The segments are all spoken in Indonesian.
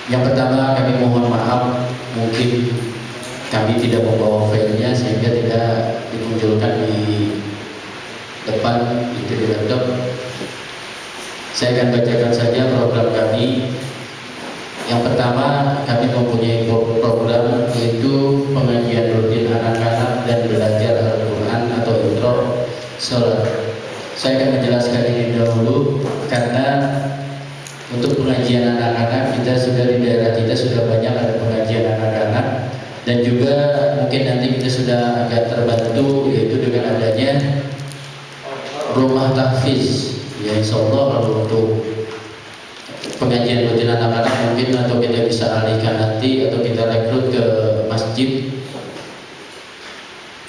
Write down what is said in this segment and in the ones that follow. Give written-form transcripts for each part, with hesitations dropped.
Yang pertama kami mohon maaf, mungkin kami tidak membawa filenya sehingga tidak dimunculkan di depan itu di laptop. Saya akan bacakan saja program kami. Yang pertama, kami mempunyai program yaitu pengajian rutin anak-anak dan belajar Al-Quran atau intro sholat. Saya akan menjelaskan ini dahulu karena untuk pengajian anak-anak kita sudah di daerah kita sudah banyak ada pengajian anak-anak, dan juga mungkin nanti kita sudah agak terbantu yaitu dengan adanya rumah tahfiz. Ya insya Allah kalau untuk pengajian rutin anak-anak mungkin atau kita bisa alihkan nanti atau kita rekrut ke masjid.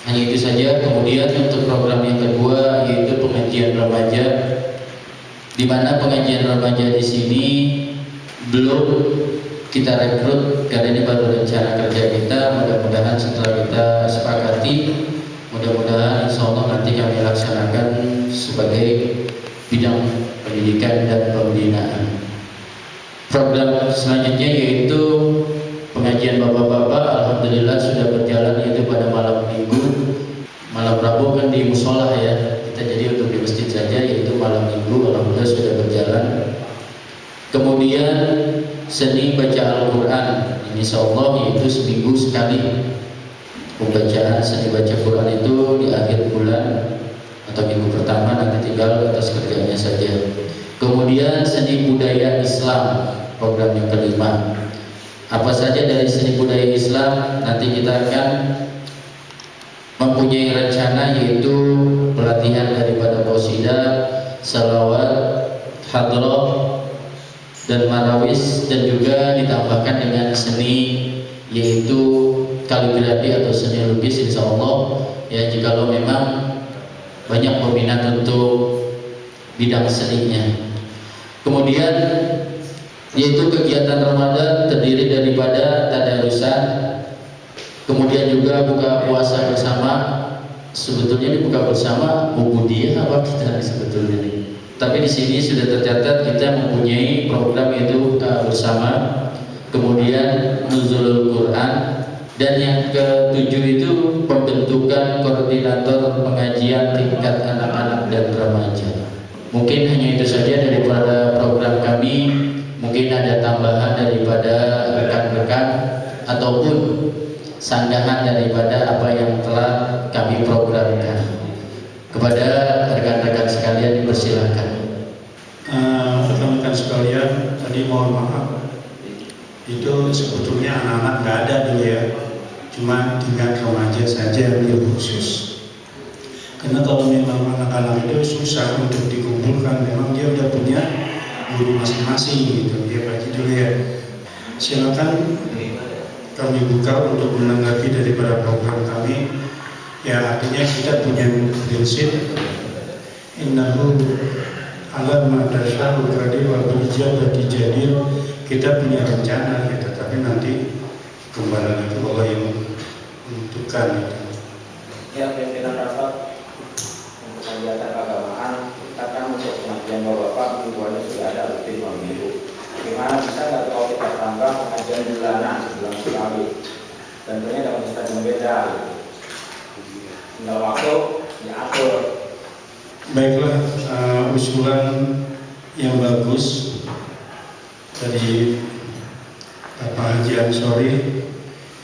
Hanya itu saja. Kemudian untuk program yang kedua yaitu pengajian remaja, di mana pengajian remaja di sini belum kita rekrut karena ini baru rencana kerja kita. Mudah-mudahan setelah kita sepakati, mudah-mudahan insya Allah nanti kami laksanakan sebagai bidang pendidikan dan pembinaan. Program selanjutnya yaitu pengajian bapak-bapak, alhamdulillah sudah berjalan yaitu pada malam minggu. Malam Rabu kan di musola ya, kita jadi untuk di masjid saja yaitu malam minggu, alhamdulillah sudah berjalan. Kemudian seni baca Al-Quran, ini insyaallah yaitu seminggu sekali. Pembacaan seni baca Quran itu di akhir bulan atau minggu pertama, nanti tinggal atas kerjanya saja. Kemudian seni budaya Islam, program yang kelima. Apa saja dari seni budaya Islam nanti kita akan mempunyai rencana yaitu pelatihan daripada qasidah, salawat, hadrah dan marawis, dan juga ditambahkan dengan seni yaitu kaligrafi atau seni lukis insyaallah ya, jikalau memang banyak peminat untuk bidang seninya. Kemudian yaitu kegiatan Ramadan terdiri daripada tadarusan, kemudian juga buka puasa bersama. Sebetulnya ini buka bersama ubudiyah apa kita sebetulnya ini. Tapi di sini sudah tercatat kita mempunyai program yaitu buka bersama, kemudian nuzulul Quran, dan yang ketujuh itu pembentukan koordinator pengajian tingkat anak-anak dan remaja. Mungkin hanya itu saja daripada program kami. Mungkin ada tambahan daripada rekan-rekan ataupun sanggahan daripada apa yang telah kami programkan. Kepada rekan-rekan sekalian dipersilakan. Rekan-rekan sekalian, tadi mohon maaf, itu sebetulnya anak-anak nggak ada dulu ya, cuma tingkat remaja saja yang khusus. Karena kalau memang anak-anak itu susah untuk dikumpulkan, memang dia udah punya guru masing-masing gitu. Ya Pak Haji dulu ya. Silakan kami buka untuk menanggapi daripada program kami. Ya artinya kita punya prinsip innahu ala ma tasyaa'u qadir wa bil ijabati jadir. Kita punya rencana gitu, tapi nanti kembali lagi Allah yang menentukan gitu. Ya, pimpinan rapat untuk kegiatan keagamaan, kita kan untuk pengajian bapak-bapak mingguannya sudah ada rutin minggu. Gimana bisa nggak kalau kita tambah pengajian bulanan sebulan sekali? Tentunya dalam sistem yang beda. Tinggal waktu diatur. Baiklah, usulan yang bagus dari Bapak Haji Ansori,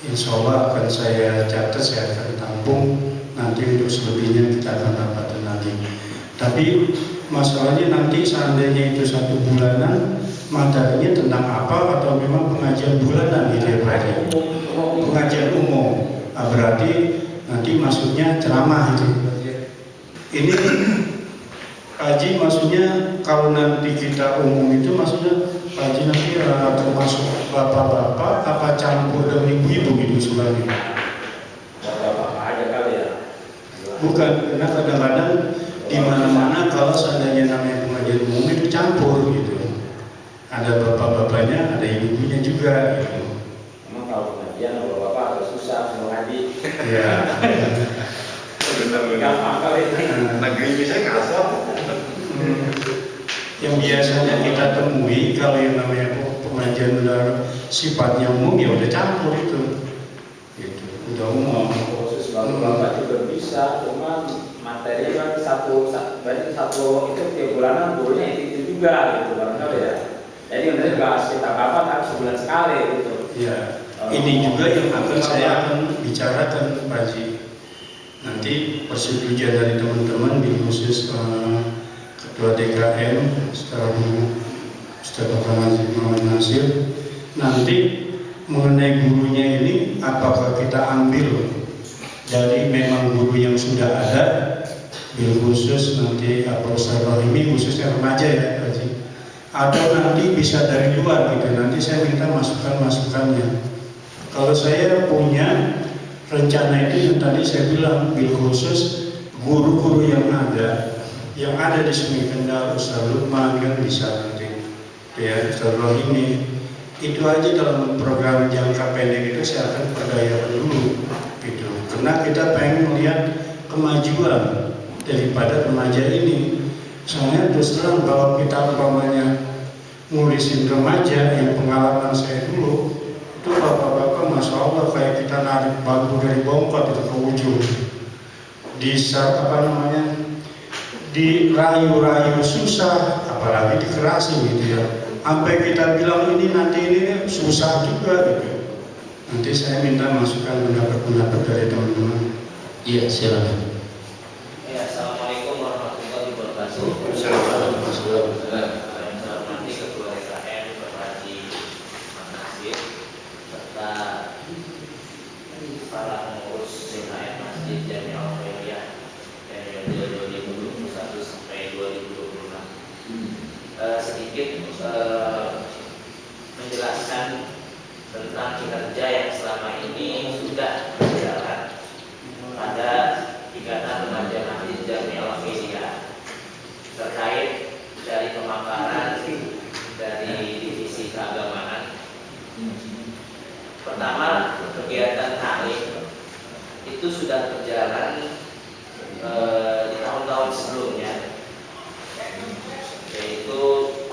insya Allah akan saya catat, saya akan tampung. Nanti untuk selebihnya kita akan dapatkan lagi. Tapi masalahnya nanti seandainya itu 1 bulanan, materinya tentang apa atau memang pengajian bulanan gitu ya Pak Haji? Pengajian umum. Berarti nanti maksudnya ceramah itu. Ini Pak Haji maksudnya kalau nanti kita umum itu maksudnya Pak Haji nanti termasuk bapak-bapak apa campur dengan ibu-ibu gitu sebenarnya? Bapak aja kali ya. Bukan, karena kadang-kadang di mana-mana kalau seandainya namanya pengajian umum itu campur gitu. Ada bapak-bapaknya, ada ibu-ibunya juga gitu. Emang kalau pengajian bapak agak susah sama haji. Iya. Gampang kali ini. Negeri bisa ngasal. Yang biasanya kita temui kalau yang namanya pengajian udah sifatnya umum ya udah campur itu, gitu. Udah umum. Khusus bapak juga bisa, cuma materi kan berarti satu itu tiap bulanan gurunya itu juga gitu barangkali ya. Jadi nanti nggak kita kapan harus sebulan sekali gitu. Ya, ini juga yang saya akan bicarakan Pak Haji. Nanti persetujuan dari teman-teman di khusus Ketua DKM sekarang Ustaz Bapak Muhammad Nasir, nanti mengenai gurunya ini apakah kita ambil dari memang guru yang sudah ada, bil khusus nanti Ustaz Rohimi khususnya remaja ya Pak Haji, atau nanti bisa dari luar gitu. Nanti saya minta masukan-masukannya. Kalau saya punya rencana itu yang tadi saya bilang, bil khusus guru-guru yang ada di Sungai Kendal, Ustaz Lukman kan bisa nanti ya, Ustaz Rohimi. Itu aja dalam program jangka pendek itu saya akan perdayakan dulu gitu. Karena kita pengen melihat kemajuan daripada remaja ini. Soalnya terus terang kalau kita umpamanya ngurusin remaja, yang pengalaman saya dulu itu bapak-bapak Masya Allah kayak kita narik bambu dari bongkot itu ke ujung, dirayu-rayu susah, apalagi dikerasin gitu ya, sampai kita bilang ini nanti ini susah juga gitu. Nanti saya minta masukan pendapat dari teman-teman. Iya, silakan. Ya, Assalamualaikum warahmatullahi wabarakatuh. Assalamualaikum warahmatullahi wabarakatuh. Saya hormati Ketua DKM Bapak Haji Muhammad Nasir serta para pengurus DKM Masjid Jami'ah Al-Khairiyah periode 2021 sampai 2026. Sedikit menjelaskan tentang kinerja yang selama ini sudah berjalan pada Ikatan Remaja Masjid Jami'ah Al-Khairiyah terkait dari pemaparan dari divisi keagamaan. Pertama, kegiatan taklim itu sudah berjalan di tahun-tahun sebelumnya, yaitu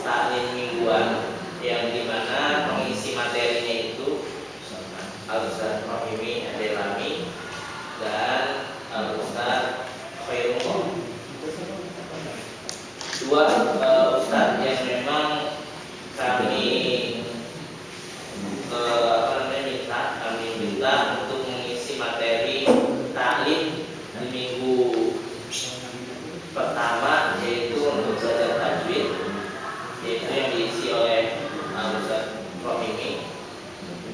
taklim mingguan yang dimana pengisi materinya itu Al-Ustaz Rohimi Adelami dan Al-Ustaz Khairul. Dua Ustaz yang memang kami minta untuk mengisi materi taklim di minggu pertama, yaitu untuk belajar tajwid, yaitu yang diisi oleh Ustaz Rohimi.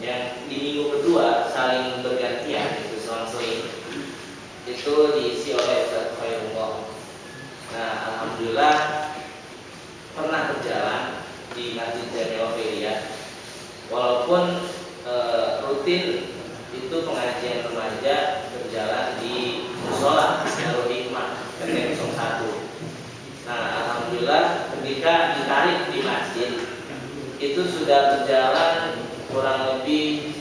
Yang di minggu kedua saling bergantian, itu selang-seling, itu diisi oleh Ustaz Khairullah. Nah, alhamdulillah pernah berjalan di Masjid Jami'ah Al-Khairiyah, walaupun rutin itu pengajian remaja berjalan di musola Darul Hikmah PT 01. Nah, alhamdulillah ketika ditarik di masjid itu sudah berjalan kurang lebih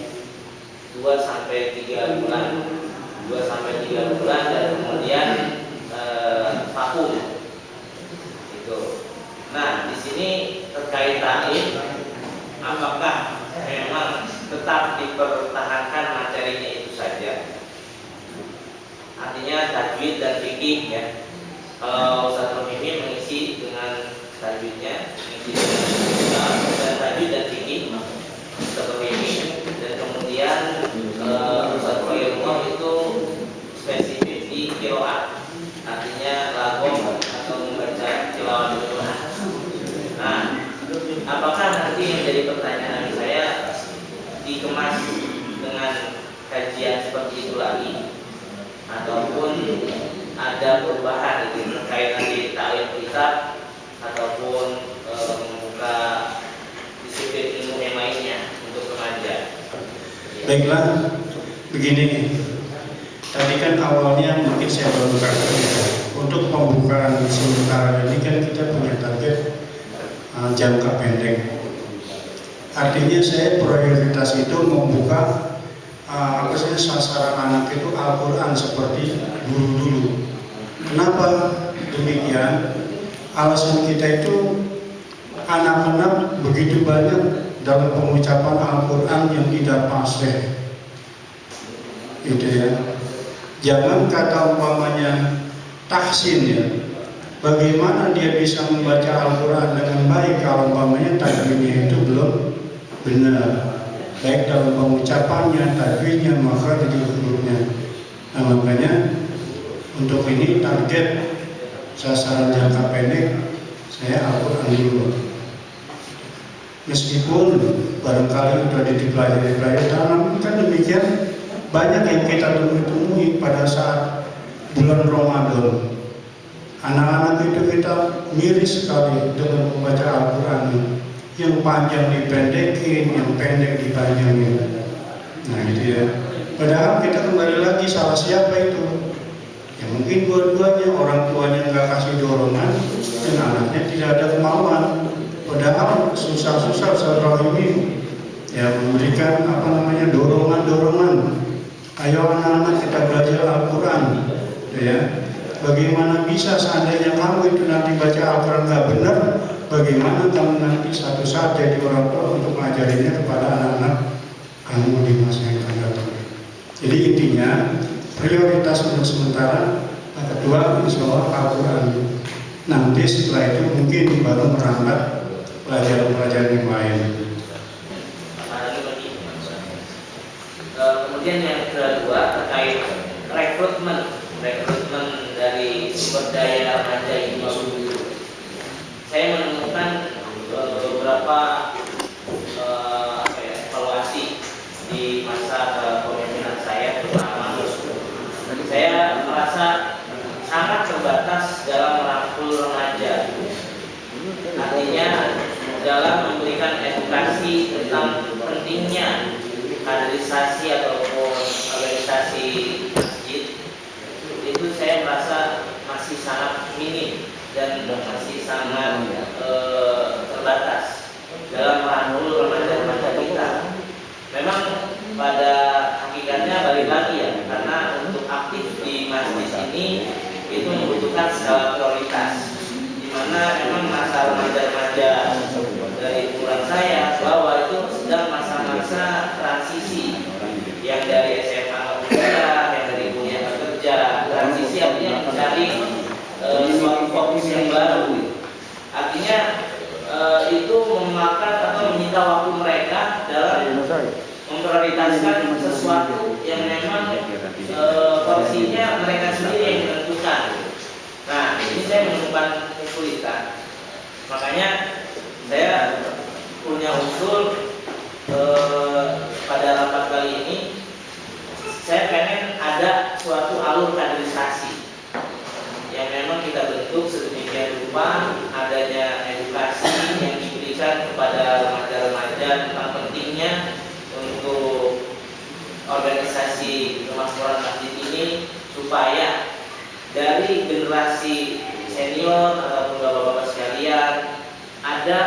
2 sampai 3 bulan, dan kemudian vakum itu. Nah, di sini terkait taklim, apakah memang tetap dipertahankan materinya itu saja? Artinya tajwid dan fikih ya. Kalau Ustaz Rohimi mengisi dengan tajwidnya, dan tajwid dan fikih Ustaz Rohimi, dan kemudian Ustaz Khairullah itu spesifik di qiraat, artinya lagom atau membaca tilawah dulu. Nah, apakah nanti yang jadi pertanyaan saya dikemas dengan kajian seperti itu lagi, ataupun ada perubahan terkait nanti ta'lim kitab ataupun membuka disiplin ilmu yang lainnya untuk remaja? Baiklah, begini. Tadi kan awalnya mungkin saya baru katakan ya, untuk pembukaan sementara ini kan kita punya target jangka pendek. Artinya saya prioritas itu membuka sasaran anak itu Al-Quran seperti dulu. Kenapa demikian? Alasan kita itu anak-anak begitu banyak dalam pengucapan Al-Quran yang tidak fasih, gitu ya. Jangan kata umpamanya tahsin ya. Bagaimana dia bisa membaca Al-Quran dengan baik kalau umpamanya tajwidnya itu belum benar, baik dalam pengucapannya, tajwidnya, maka jadi hurufnya. Nah, makanya untuk ini target sasaran jangka pendek saya Al-Quran dulu. Meskipun barangkali sudah dipelajari, namun kan demikian banyak yang kita temui pada saat bulan Ramadan. Anak-anak itu kita miris sekali dengan membaca Al-Quran, yang panjang dipendekin, yang pendek dipanjangin. Nah gitu ya. Padahal kita kembali lagi, salah siapa itu? Ya mungkin dua-duanya, orang tuanya nggak kasih dorongan dan anaknya tidak ada kemauan. Padahal susah-susah surah ini ya memberikan dorongan. Ayo anak-anak kita belajar Al-Quran, ya. Bagaimana bisa seandainya kamu itu nanti baca Al-Quran nggak benar, bagaimana kamu nanti satu saat jadi orang tua untuk mengajarinya kepada anak-anak kamu di masa yang akan datang. Jadi intinya prioritas untuk sementara kedua insya Allah Al-Quran. Nanti setelah itu mungkin baru merambat pelajaran-pelajaran yang lain. Kemudian yang kedua terkait rekrutmen dari sumber daya remaja ini. Saya menemukan beberapa evaluasi di masa kepemimpinan saya, terutama saya merasa sangat terbatas dalam merangkul remaja. Artinya dalam memberikan edukasi tentang pentingnya kaderisasi ataupun organisasi masjid, itu saya merasa masih sangat minim dan masih sangat terbatas dalam merangkul remaja-remaja kita. Memang pada hakikatnya balik lagi ya, karena untuk aktif di masjid ini itu membutuhkan skala prioritas, di mana memang masa remaja-remaja dari umuran saya bahwa itu sedang masa-masa transisi, yang dari SMA kuliah, yang dari kuliah bekerja. Transisi artinya mencari suatu fokus yang baru. Artinya itu memakan atau menyita waktu mereka dalam memprioritaskan sesuatu yang memang porsinya mereka sendiri yang menentukan. Nah, ini saya menemukan kesulitan. Makanya saya punya usul pada rapat kali ini, saya pengen ada suatu alur kaderisasi yang memang kita bentuk sedemikian rupa, adanya edukasi yang diberikan kepada remaja-remaja tentang pentingnya untuk organisasi kemakmuran masjid ini, supaya dari generasi senior ataupun bapak-bapak sekalian ada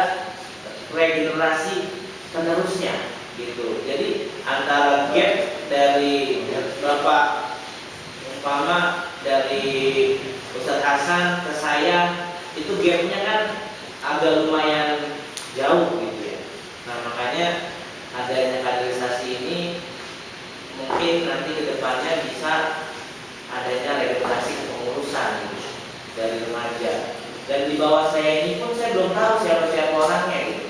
regenerasi penerusnya gitu. Jadi antara gap dari bapak umpama dari Ustadz Hasan ke saya, itu gapnya kan agak lumayan jauh gitu ya. Nah makanya adanya kaderisasi ini mungkin nanti ke depannya bisa adanya regenerasi kepengurusan gitu, dari remaja. Dan di bawah saya ini pun saya belum tahu siapa-siapa orangnya gitu,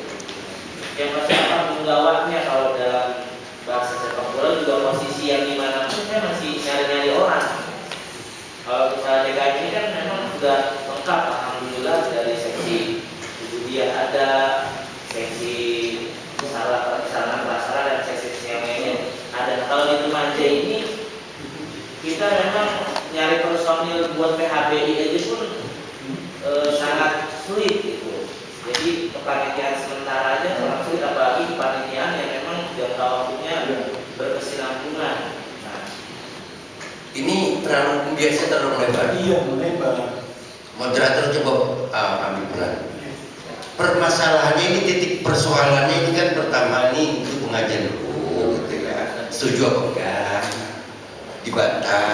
siapa-siapa penggawanya. Kalau dalam bahasa sepak bola juga posisi yang dimana pun saya masih nyari-nyari orang. Kalau misalnya DKM ini kan memang sudah lengkap, alhamdulillah, dari seksi dia ada, seksi sarana prasarana dan seksi yang lainnya ada. Kalau di remaja ini kita memang nyari personil buat PHBI aja pun sangat sulit gitu. Jadi kepanitiaan sementara aja sangat sulit, apalagi kepanitiaan yang memang jangka waktunya berkesinambungan. Nah, ini terlalu biasa, terlalu melebar. Iya, melebar. Moderator coba ambil peran. Permasalahannya ini, titik persoalannya ini kan pertama ini untuk pengajian dulu gitu ya. Setuju apa enggak? Dibantah,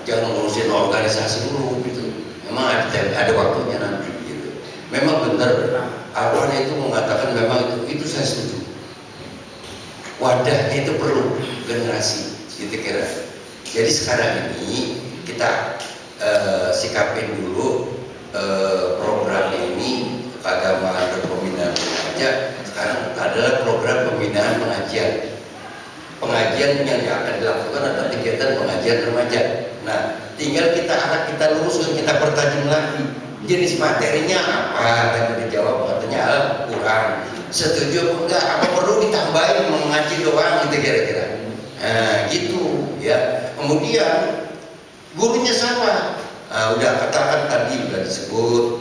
jangan ngurusin organisasi dulu gitu. Memang ada waktunya nanti gitu. Memang benar awalnya itu mengatakan memang itu saya setuju. wadahnya itu perlu generasi gitu kira. Jadi sekarang ini kita sikapin dulu program ini keagamaan dan pembinaan remaja sekarang adalah program pembinaan pengajian. Pengajian yang akan dilakukan adalah kegiatan pengajian remaja. Nah, tinggal kita luruskan, kita pertajam lagi. Jenis materinya apa? Tadi dijawab katanya Al-Quran. Setuju apa enggak? Apa perlu ditambahin mengaji doang gitu kira-kira? Nah, gitu ya. Kemudian gurunya sama. Udah katakan tadi udah disebut.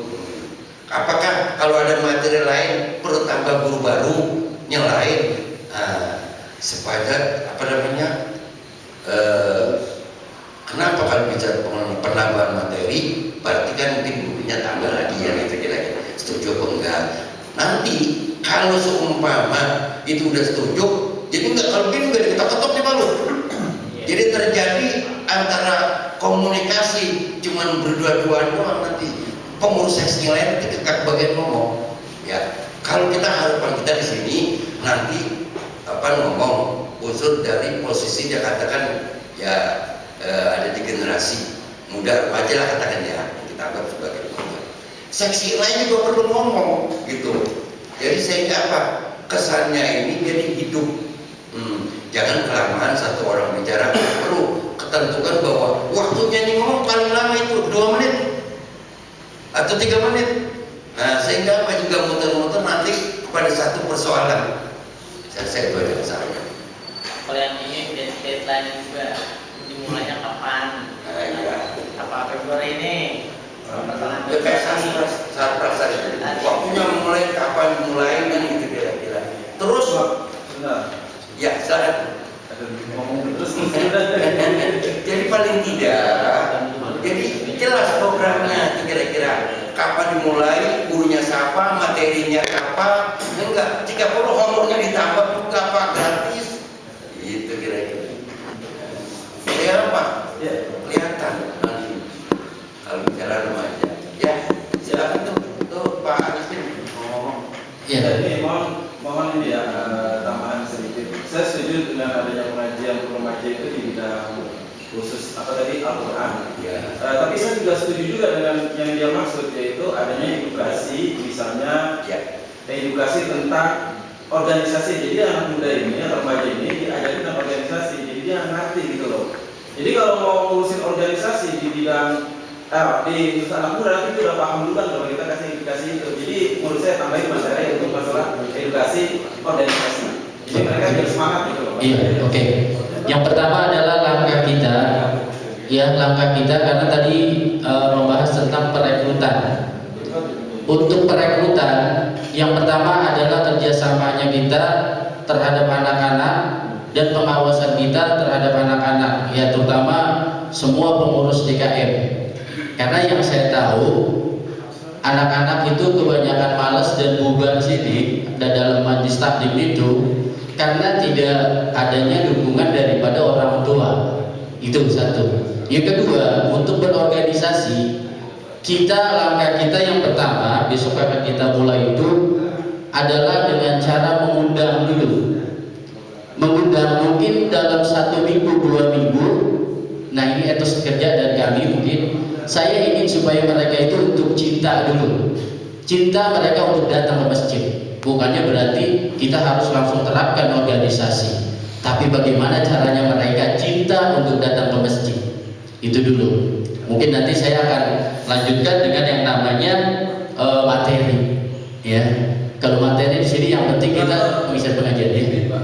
Apakah kalau ada materi lain perlu tambah guru baru yang lain? Supaya apa namanya? Kenapa kalau bicara penambahan materi? Berarti kan mungkin gurunya tambah lagi ya gitu kira-kira. Setuju apa enggak? Nanti kalau seumpama itu udah setuju, jadi enggak kalau begini enggak kita ketok di malu. Jadi terjadi antara komunikasi cuman berdua-duaan doang, nanti pengurus seksi lain dikekang bagian ngomong. Ya, kalau kita harapan kita di sini nanti ngomong unsur dari posisi dia katakan ya ada di generasi muda remaja lah katakan ya, kita anggap sebagai muda. Seksi lain juga perlu ngomong gitu. Jadi sehingga apa? Kesannya ini jadi hidup. Jangan kelamaan satu orang bicara, perlu ketentukan bahwa waktunya ini ngomong paling lama itu 2 menit atau 3 menit. Nah, sehingga apa juga muter-muter nanti kepada satu persoalan. Saya itu aja misalnya. Kalau yang ini deadline juga dimulainya kapan? Iya. Apa Februari ini? Kayak sarpras saja. Waktunya mulai kapan dimulai kan gitu kira-kira. Terus ya silakan. Jadi paling tidak, jadi jelas programnya kira-kira kapan dimulai, gurunya siapa, materinya apa, enggak. Jika perlu honornya ditambah juga apa gratis, itu kira-kira. Ya apa? Kelihatan nanti kalau bicara remaja. Ya silakan tuh Pak Arifin ngomong. Ya. Ini mohon ini ya tambahan sedikit. Saya setuju dengan adanya pengajian remaja itu di bidang khusus apa tadi Al-Quran. Ya. Tapi saya juga setuju juga dengan yang dia maksud, yaitu adanya edukasi, misalnya edukasi tentang organisasi. Jadi anak muda ini, remaja ini diajarin tentang organisasi. Jadi dia ngerti gitu loh. Jadi kalau mau ngurusin organisasi di bidang di anak muda nanti itu udah paham dulu kan kalau kita kasih edukasi itu. Jadi menurut saya tambahin materi untuk masalah edukasi organisasi. Jadi mereka jadi semangat gitu loh. Iya, oke. Yang pertama adalah langkah kita, ya langkah kita karena tadi membahas tentang perekrutan. Untuk perekrutan, yang pertama adalah kerjasamanya kita terhadap anak-anak dan pengawasan kita terhadap anak-anak, ya terutama semua pengurus DKM. Karena yang saya tahu anak-anak itu kebanyakan malas dan bubar sini dan dalam majlis taklim itu karena tidak adanya dukungan daripada orang tua. Itu satu. Yang kedua, untuk berorganisasi, langkah kita yang pertama besok akan kita mulai itu adalah dengan cara mengundang dulu. Mengundang mungkin dalam 1 minggu 2 minggu. Nah ini etos kerja dari kami mungkin. Saya ingin supaya mereka itu untuk cinta dulu. Cinta mereka untuk datang ke masjid. Bukannya berarti kita harus langsung terapkan organisasi, tapi bagaimana caranya mereka cinta untuk datang ke masjid. Itu dulu. Mungkin nanti saya akan lanjutkan dengan yang namanya materi. Ya, kalau materi di sini yang penting kita bisa pengajian ya.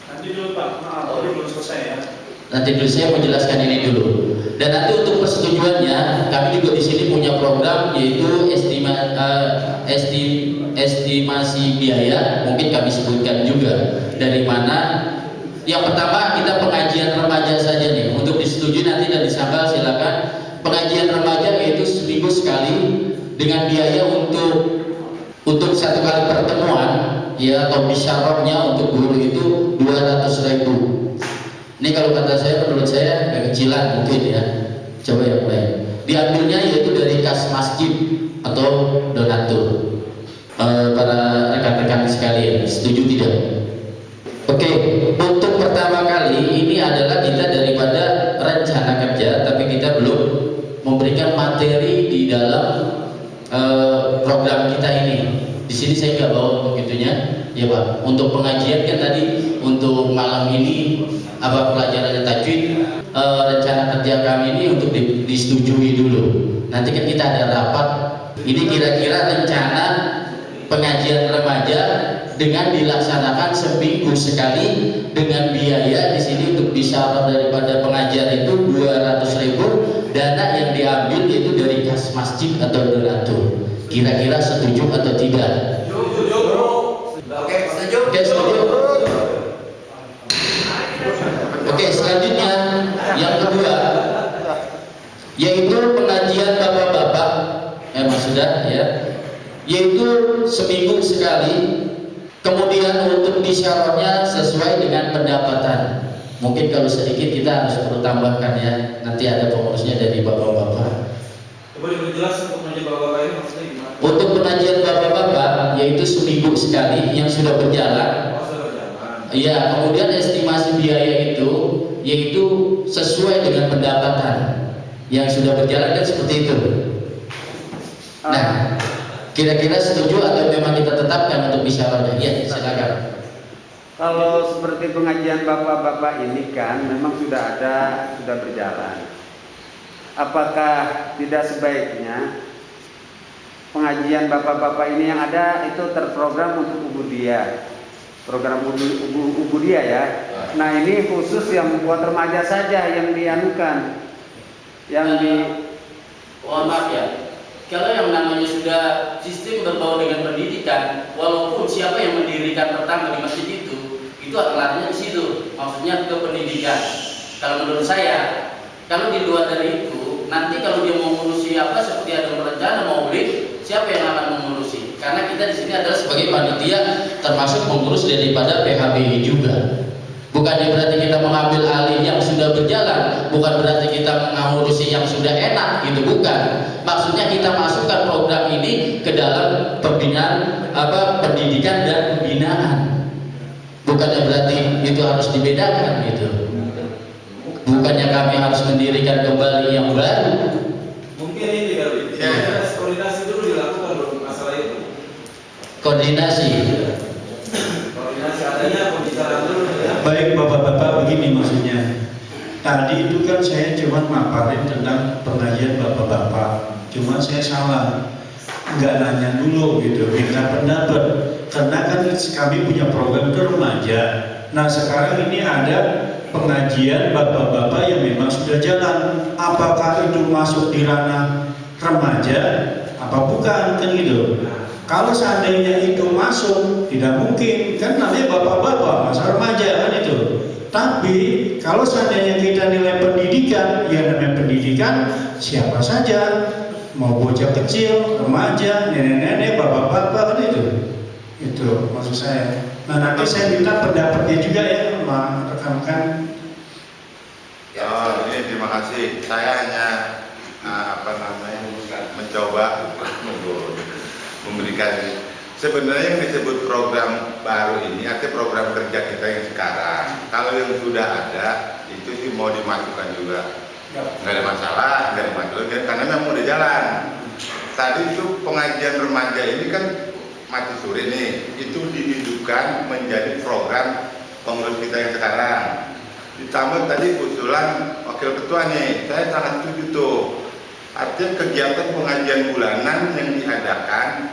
Nanti dulu Pak, maaf, belum selesai ya. Nanti dulu saya menjelaskan ini dulu. Dan nanti untuk persetujuannya, kami juga di sini punya program yaitu estimasi biaya. Mungkin kami sebutkan juga dari mana. Yang pertama kita pengajian remaja saja nih. Untuk disetujui nanti dan disambal silakan. Pengajian remaja yaitu seminggu sekali dengan biaya untuk 1 kali pertemuan ya atau bisyarahnya untuk guru itu 200.000. Ini kalau kata saya, menurut saya kekecilan mungkin ya. Coba yang lain. Diambilnya yaitu dari kas masjid atau donatur. Para rekan-rekan sekalian, setuju tidak? Oke, pertama kali ini adalah kita daripada rencana kerja, tapi kita belum memberikan materi di dalam program kita ini. Di sini saya nggak bawa begitunya, ya Pak. Untuk pengajian kan tadi untuk malam ini apa pelajarannya tajwid, rencana kerja kami ini untuk disetujui dulu. Nanti kan kita ada rapat. Ini kira-kira rencana pengajian remaja dengan dilaksanakan seminggu sekali dengan biaya di sini untuk disyarat daripada pengajar itu 200.000, dana yang diambil itu dari kas masjid atau donatur. Kira-kira setuju atau tidak? Oke, setuju? Oke, setuju. Oke, selanjutnya yang kedua yaitu pengajian bapak-bapak, maksudnya ya, yaitu seminggu sekali. Kemudian untuk disyaratnya sesuai dengan pendapatan. Mungkin kalau sedikit kita harus perlu tambahkan ya. Nanti ada pengurusnya dari bapak-bapak. Coba diperjelas untuk pengajian bapak-bapak ini maksudnya gimana? Untuk pengajian bapak-bapak yaitu seminggu sekali yang sudah berjalan. Oh, sudah berjalan. Iya, kemudian estimasi biaya itu yaitu sesuai dengan pendapatan yang sudah berjalan kan seperti itu. Nah, kira-kira setuju atau memang kita tetapkan untuk isyaratnya? Ya, silakan. Kalau seperti pengajian bapak-bapak ini kan memang sudah berjalan. Apakah tidak sebaiknya pengajian bapak-bapak ini yang ada itu terprogram untuk ubudiyah, program ubudiyah ya. Nah ini khusus yang buat remaja saja yang dianukan, yang di. Mohon maaf ya. Kalau yang namanya sudah sistem berbau dengan pendidikan, walaupun siapa yang mendirikan pertama di masjid itu larinya di situ, maksudnya ke pendidikan. Kalau menurut saya, kalau di luar dari itu, nanti kalau dia mau mengurusi apa seperti ada rencana maulid, siapa yang akan mengurusi? Karena kita di sini adalah sebagai panitia termasuk mengurus daripada PHBI juga. Bukannya berarti kita mengambil alih yang sudah berjalan, bukan berarti kita mengurusi yang sudah enak, gitu bukan. Maksudnya kita masukkan program ini ke dalam pembinaan pendidikan dan pembinaan. Bukannya berarti itu harus dibedakan gitu. Bukannya kami harus mendirikan kembali yang baru. Mungkin ini kali. Koordinasi dulu dilakukan untuk masalah itu. Koordinasi Adanya pembicaraan dulu ya. Baik bapak-bapak, begini maksudnya. Tadi itu kan saya cuma maparin tentang pengajian bapak-bapak. Cuma saya salah, nggak nanya dulu gitu, minta pendapat. Karena kan kami punya program itu remaja. Nah sekarang ini ada pengajian bapak-bapak yang memang sudah jalan. Apakah itu masuk di ranah remaja? Apa bukan kan gitu? Kalau seandainya itu masuk, tidak mungkin, kan namanya bapak-bapak, masa remaja kan itu. Tapi kalau seandainya kita nilai pendidikan, ya namanya pendidikan siapa saja, mau bocah kecil, remaja, nenek-nenek, bapak-bapak kan itu. Itu maksud saya. Nah nanti saya minta pendapatnya juga ya, sama rekan-rekan. Oh, ini terima kasih. Saya hanya mencoba memberikan sebenarnya yang disebut program baru ini artinya program kerja kita yang sekarang. Kalau yang sudah ada itu sih mau dimasukkan juga nggak ada masalah, nggak dimasukkan karena memang udah jalan. Tadi itu pengajian remaja ini kan mati suri nih, itu dihidupkan menjadi program pengurus kita yang sekarang. Ditambah tadi usulan wakil ketua nih, saya sangat setuju tuh. Artinya kegiatan pengajian bulanan yang diadakan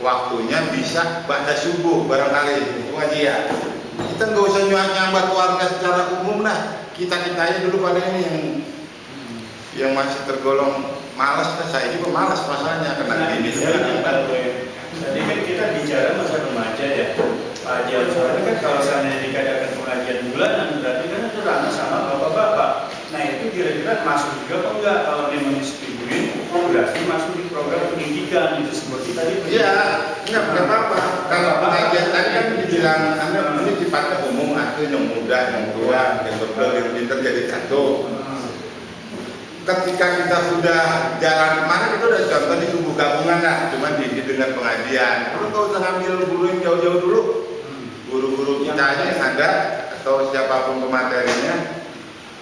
waktunya bisa pada subuh barangkali pengajian. Kita nggak usah nyambat warga secara umum lah. Kita aja dulu pada ini yang masih tergolong malas. Saya juga malas masalahnya karena ini. Jadi kan kita bicara masa remaja ya. Pengajian soalnya kan kalau seandainya dikatakan pengajian bulanan berarti kan itu ranah sama bapak-bapak. Nah itu kira-kira masuk juga apa enggak? Kalau memang disetujuin berarti masuk di program pendidikan itu seperti tadi. Iya, enggak apa-apa. Kalau pengajian tadi kan dibilang Anda ini sifatnya umum, artinya yang muda, yang tua, yang berbel, yang pintar jadi satu. Ketika kita sudah jalan kemana kita udah contoh di tubuh gabungan lah, cuma dengan pengajian. Perlu nggak usah ambil guru yang jauh-jauh dulu. Guru-guru kita aja yang ada atau siapapun pematerinya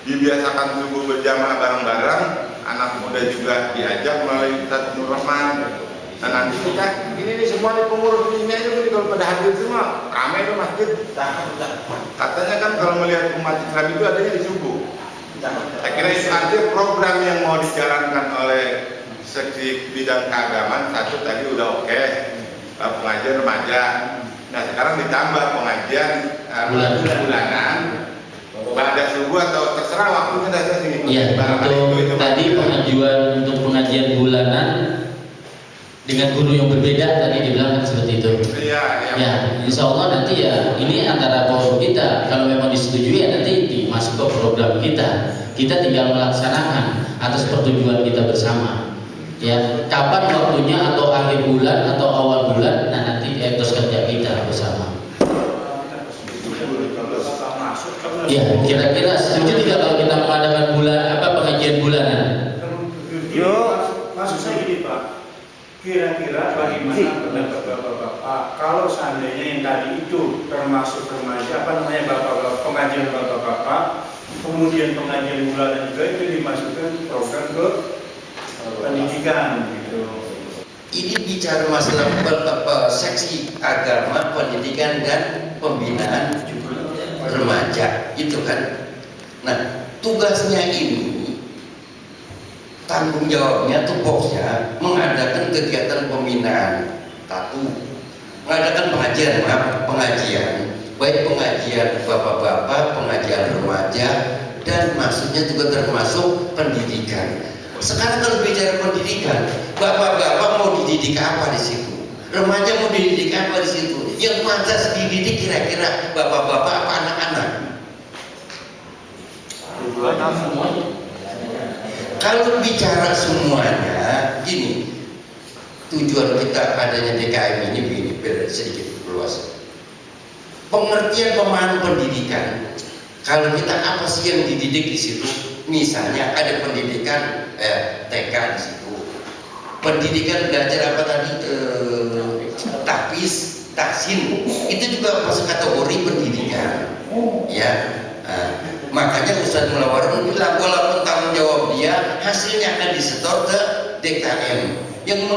dibiasakan subuh berjamaah bareng-bareng, anak muda juga diajak melalui Ustadz Nur Rahman. Nah nanti kita ini semua di pengurus ini aja kalau pada hadir semua ramai tuh masjid. Katanya kan kalau melihat umat Islam itu adanya di subuh. Saya kira itu artinya program yang mau dijalankan oleh seksi bidang keagamaan satu tadi udah oke, pengajian remaja. Nah sekarang ditambah pengajian bulanan, pada subuh atau terserah waktunya dari sini. Iya, untuk tadi pengajuan untuk pengajian bulanan dengan guru yang berbeda tadi dibilang kan seperti itu. Iya. Ya, insya Allah nanti ya ini antara forum kita. Kalau memang disetujui ya nanti dimasuk ke program kita. Kita tinggal melaksanakan atas pertujuan kita bersama. Ya, kapan waktunya atau akhir bulan atau awal bulan, nah nanti etos kerja kita bersama. Ya, kira-kira setuju tidak kalau kita mengadakan pengajian bulanan? Maksud saya gini Pak, kira-kira bagaimana pendapat bapak-bapak kalau seandainya yang tadi itu termasuk remaja, bapak-bapak pengajian bapak-bapak, kemudian pengajian bulanan juga itu dimasukkan program ke pendidikan gitu. Ini bicara masalah seksi agama, pendidikan dan pembinaan remaja itu kan. Nah tugasnya ini, tanggung jawabnya, tupoksnya mengadakan kegiatan pembinaan, mengadakan pengajian, baik pengajian bapak-bapak, pengajian remaja, dan maksudnya juga termasuk pendidikan. Sekarang kalau bicara pendidikan, bapak-bapak mau dididik apa di situ? Remaja mau dididik apa di situ? Yang pantas dididik kira-kira bapak-bapak apa anak-anak? Kalau bicara semuanya, gini, tujuan kita adanya DKM ini begini, sedikit luas. Pengertian pemahaman pendidikan. Kalau kita apa sih yang dididik di situ? Misalnya ada pendidikan TK di situ. Pendidikan belajar apa tadi? Tahfiz, tahsin. Itu juga masuk kategori pendidikan. Ya. Makanya Ustadz Mulawarun bilang walaupun tanggung jawab dia, hasilnya akan disetor ke DKM. Yang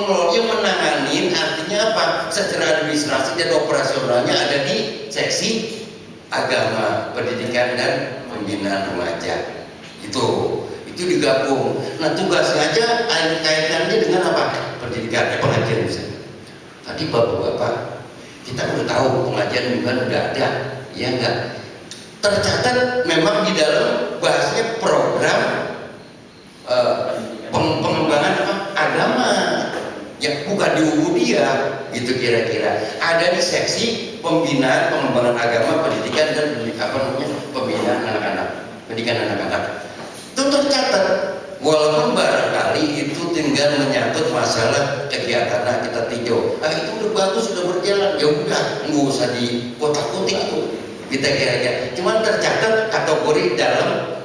menangani artinya apa? Secara administrasi dan operasionalnya ada di seksi agama, pendidikan dan pembinaan remaja. Itu digabung. Nah tugasnya aja kaitannya dengan apa? Pendidikan, pengajian misalnya. Tadi bapak-bapak kita udah tahu pengajian mingguan udah ada, ya enggak? Tercatat memang di dalam bahasnya program pengembangan agama, ya bukan di Ubudiyah gitu kira-kira. Ada di seksi pembinaan pengembangan agama, pendidikan dan pembinaan anak-anak, pendidikan anak-anak. Itu tercatat, walaupun barangkali itu tinggal menyangkut masalah kegiatan kita tinjau. Itu udah bagus, sudah berjalan, ya udah, nggak usah di kotak-kotik itu. Kita kira-kira, cuman tercatat kategori dalam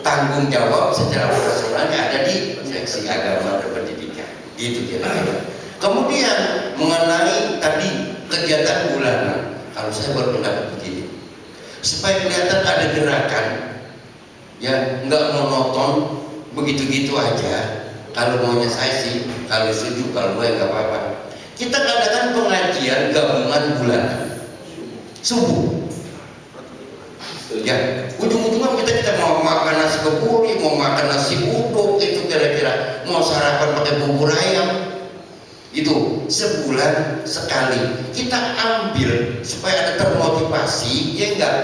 tanggung jawab secara operasionalnya ada di seksi agama dan pendidikan. Itu kira-kira. Kemudian mengenai tadi kegiatan bulanan, kalau saya berpendapat begini, supaya kelihatan ada gerakan, ya nggak monoton begitu-gitu aja. Kalau maunya saya sih, kalau setuju, kalau gue nggak apa-apa. Kita adakan pengajian gabungan bulanan subuh. Ya, ujung-ujungnya kita mau makan nasi kebuli, mau makan nasi uduk, itu kira-kira mau sarapan pakai bubur ayam. Itu sebulan sekali kita ambil supaya ada termotivasi, ya enggak?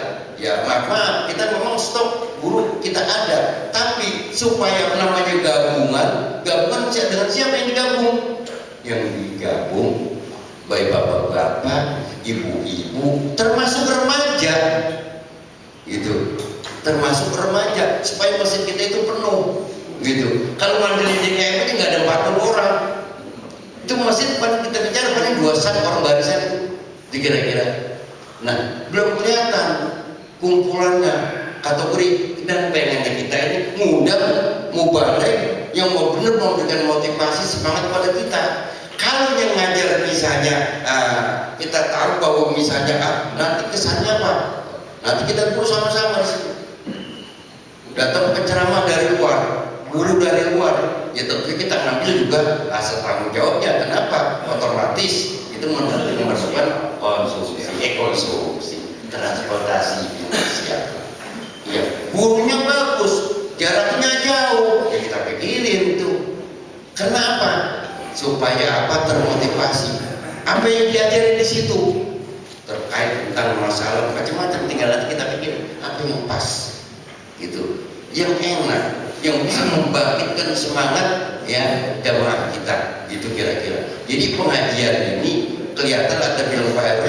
Ya maaf, kita memang stok guru kita ada, tapi supaya namanya gabungan dengan siapa yang digabung? Yang digabung baik bapak-bapak, ibu-ibu, termasuk remaja. Gitu, termasuk remaja supaya masjid kita itu penuh gitu. Kalau mandiri DKM ini nggak ada 40 orang, itu masjid paling kita bicara paling 2 orang barisan itu kira-kira. Nah belum kelihatan kumpulannya kategori, dan pengennya kita ini ngundang mubalek yang mau benar memberikan motivasi semangat pada kita. Kalau yang ngajar misalnya kita tahu bahwa misalnya nanti kesannya apa? Nanti kita dulu sama-sama di situ. Datang penceramah dari luar, guru dari luar, ya tentu kita ngambil juga asal tanggung jawabnya. Kenapa? Otomatis itu memerlukan konsumsi, transportasi finansial. Ya, gurunya bagus, jaraknya jauh, ya kita pikirin itu. Kenapa? Supaya apa? Termotivasi. Apa yang diajarin di situ terkait tentang masalah macam-macam, tinggal nanti kita pikir apa yang pas, gitu, yang enak, yang bisa membangkitkan semangat ya jamaah kita, gitu kira-kira. Jadi pengajian ini kelihatan ada bilang Pak RW,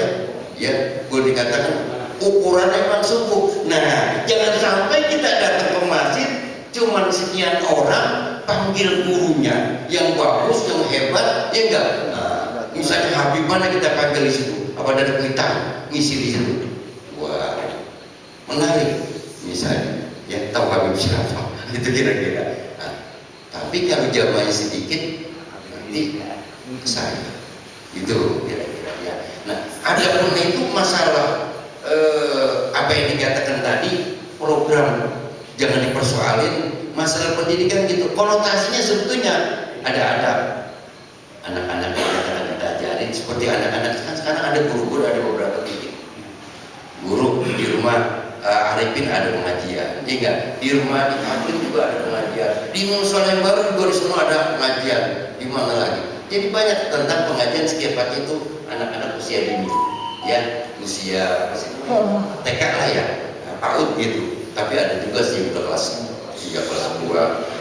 ya, boleh dikatakan ukurannya memang suku. Nah, jangan sampai kita datang ke masjid cuman sekian orang, panggil gurunya yang bagus, yang hebat, ya enggak. Nah, misalnya Habib mana kita panggil di situ, apa dari Kuitang ngisi di situ, wah menarik misalnya, ya tahu Habib siapa, itu kira-kira. Nah, tapi kalau jamaahnya sedikit, nanti saya, itu kira-kira ya. Nah, ada pun itu masalah apa yang dikatakan tadi, program jangan dipersoalin, masalah pendidikan gitu, konotasinya sebetulnya ada anak-anak yang kita ajarin seperti anak-anak kan sekarang ada guru-guru, ada beberapa titik guru di rumah Arifin ada pengajian, enggak di rumah di kampung juga ada pengajian, di musola yang baru juga di sana ada pengajian, di mana lagi. Jadi banyak tentang pengajian setiap pagi itu anak-anak usia dini, ya usia TK lah ya, PAUD gitu. Tapi ada juga sih udah kelas 3, kelas 2,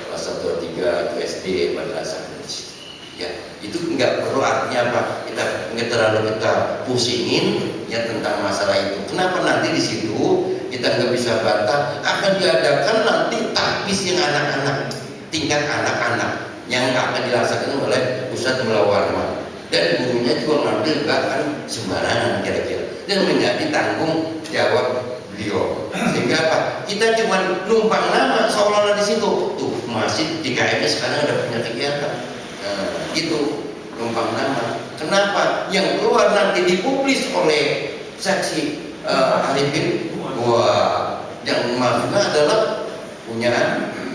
kelas 1, 3 itu SD, madrasah di situ. Ya, itu enggak perlu artinya apa? Kita enggak terlalu kita pusingin ya tentang masalah itu. Kenapa nanti di situ kita nggak bisa bantah? Akan diadakan nanti tahfiz yang anak-anak, tingkat anak-anak yang akan dilaksanakan oleh Ustadz Mulawarman, dan gurunya juga ngambil nggak akan sembarangan kira-kira, dan menjadi tanggung jawab beliau. Sehingga apa? Kita cuma numpang nama seolah-olah di situ. Tuh masjid di KM sekarang ada punya kegiatan. Nah, gitu numpang nama. Kenapa? Yang keluar nanti dipublis oleh saksi Arifin. Wah, yang maksudnya adalah punya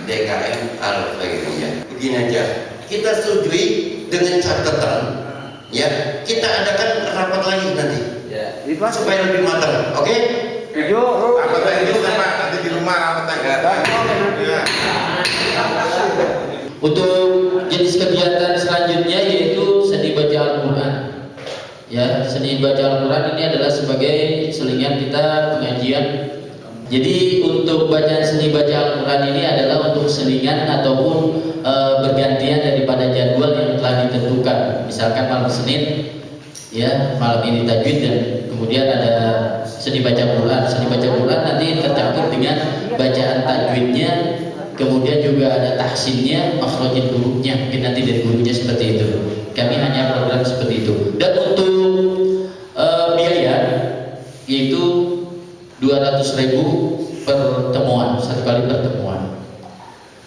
DKM Al-Khairiyah. Begini aja, kita setujui dengan catatan, ya kita adakan rapat lagi nanti, ya, supaya lebih matang. Oke? Apa itu Pak? Nanti di rumah rapat lagi. Ya. Untuk jenis kegiatan selanjutnya yaitu seni baca Al-Quran. Ya, seni baca Al-Quran ini adalah sebagai selingan kita pengajian. Jadi untuk bacaan seni baca Al-Quran ini adalah untuk selingan ataupun bergantian daripada jadwal yang telah ditentukan. Misalkan malam Senin, ya malam ini tajwid, dan kemudian ada seni baca Quran. Seni baca Quran nanti tercampur dengan bacaan tajwidnya, kemudian juga ada tahsinnya, makhrajul hurufnya, mungkin nanti dari gurunya seperti itu. Kami hanya program seperti itu. Dan untuk biaya yaitu 200.000 pertemuan, satu kali pertemuan.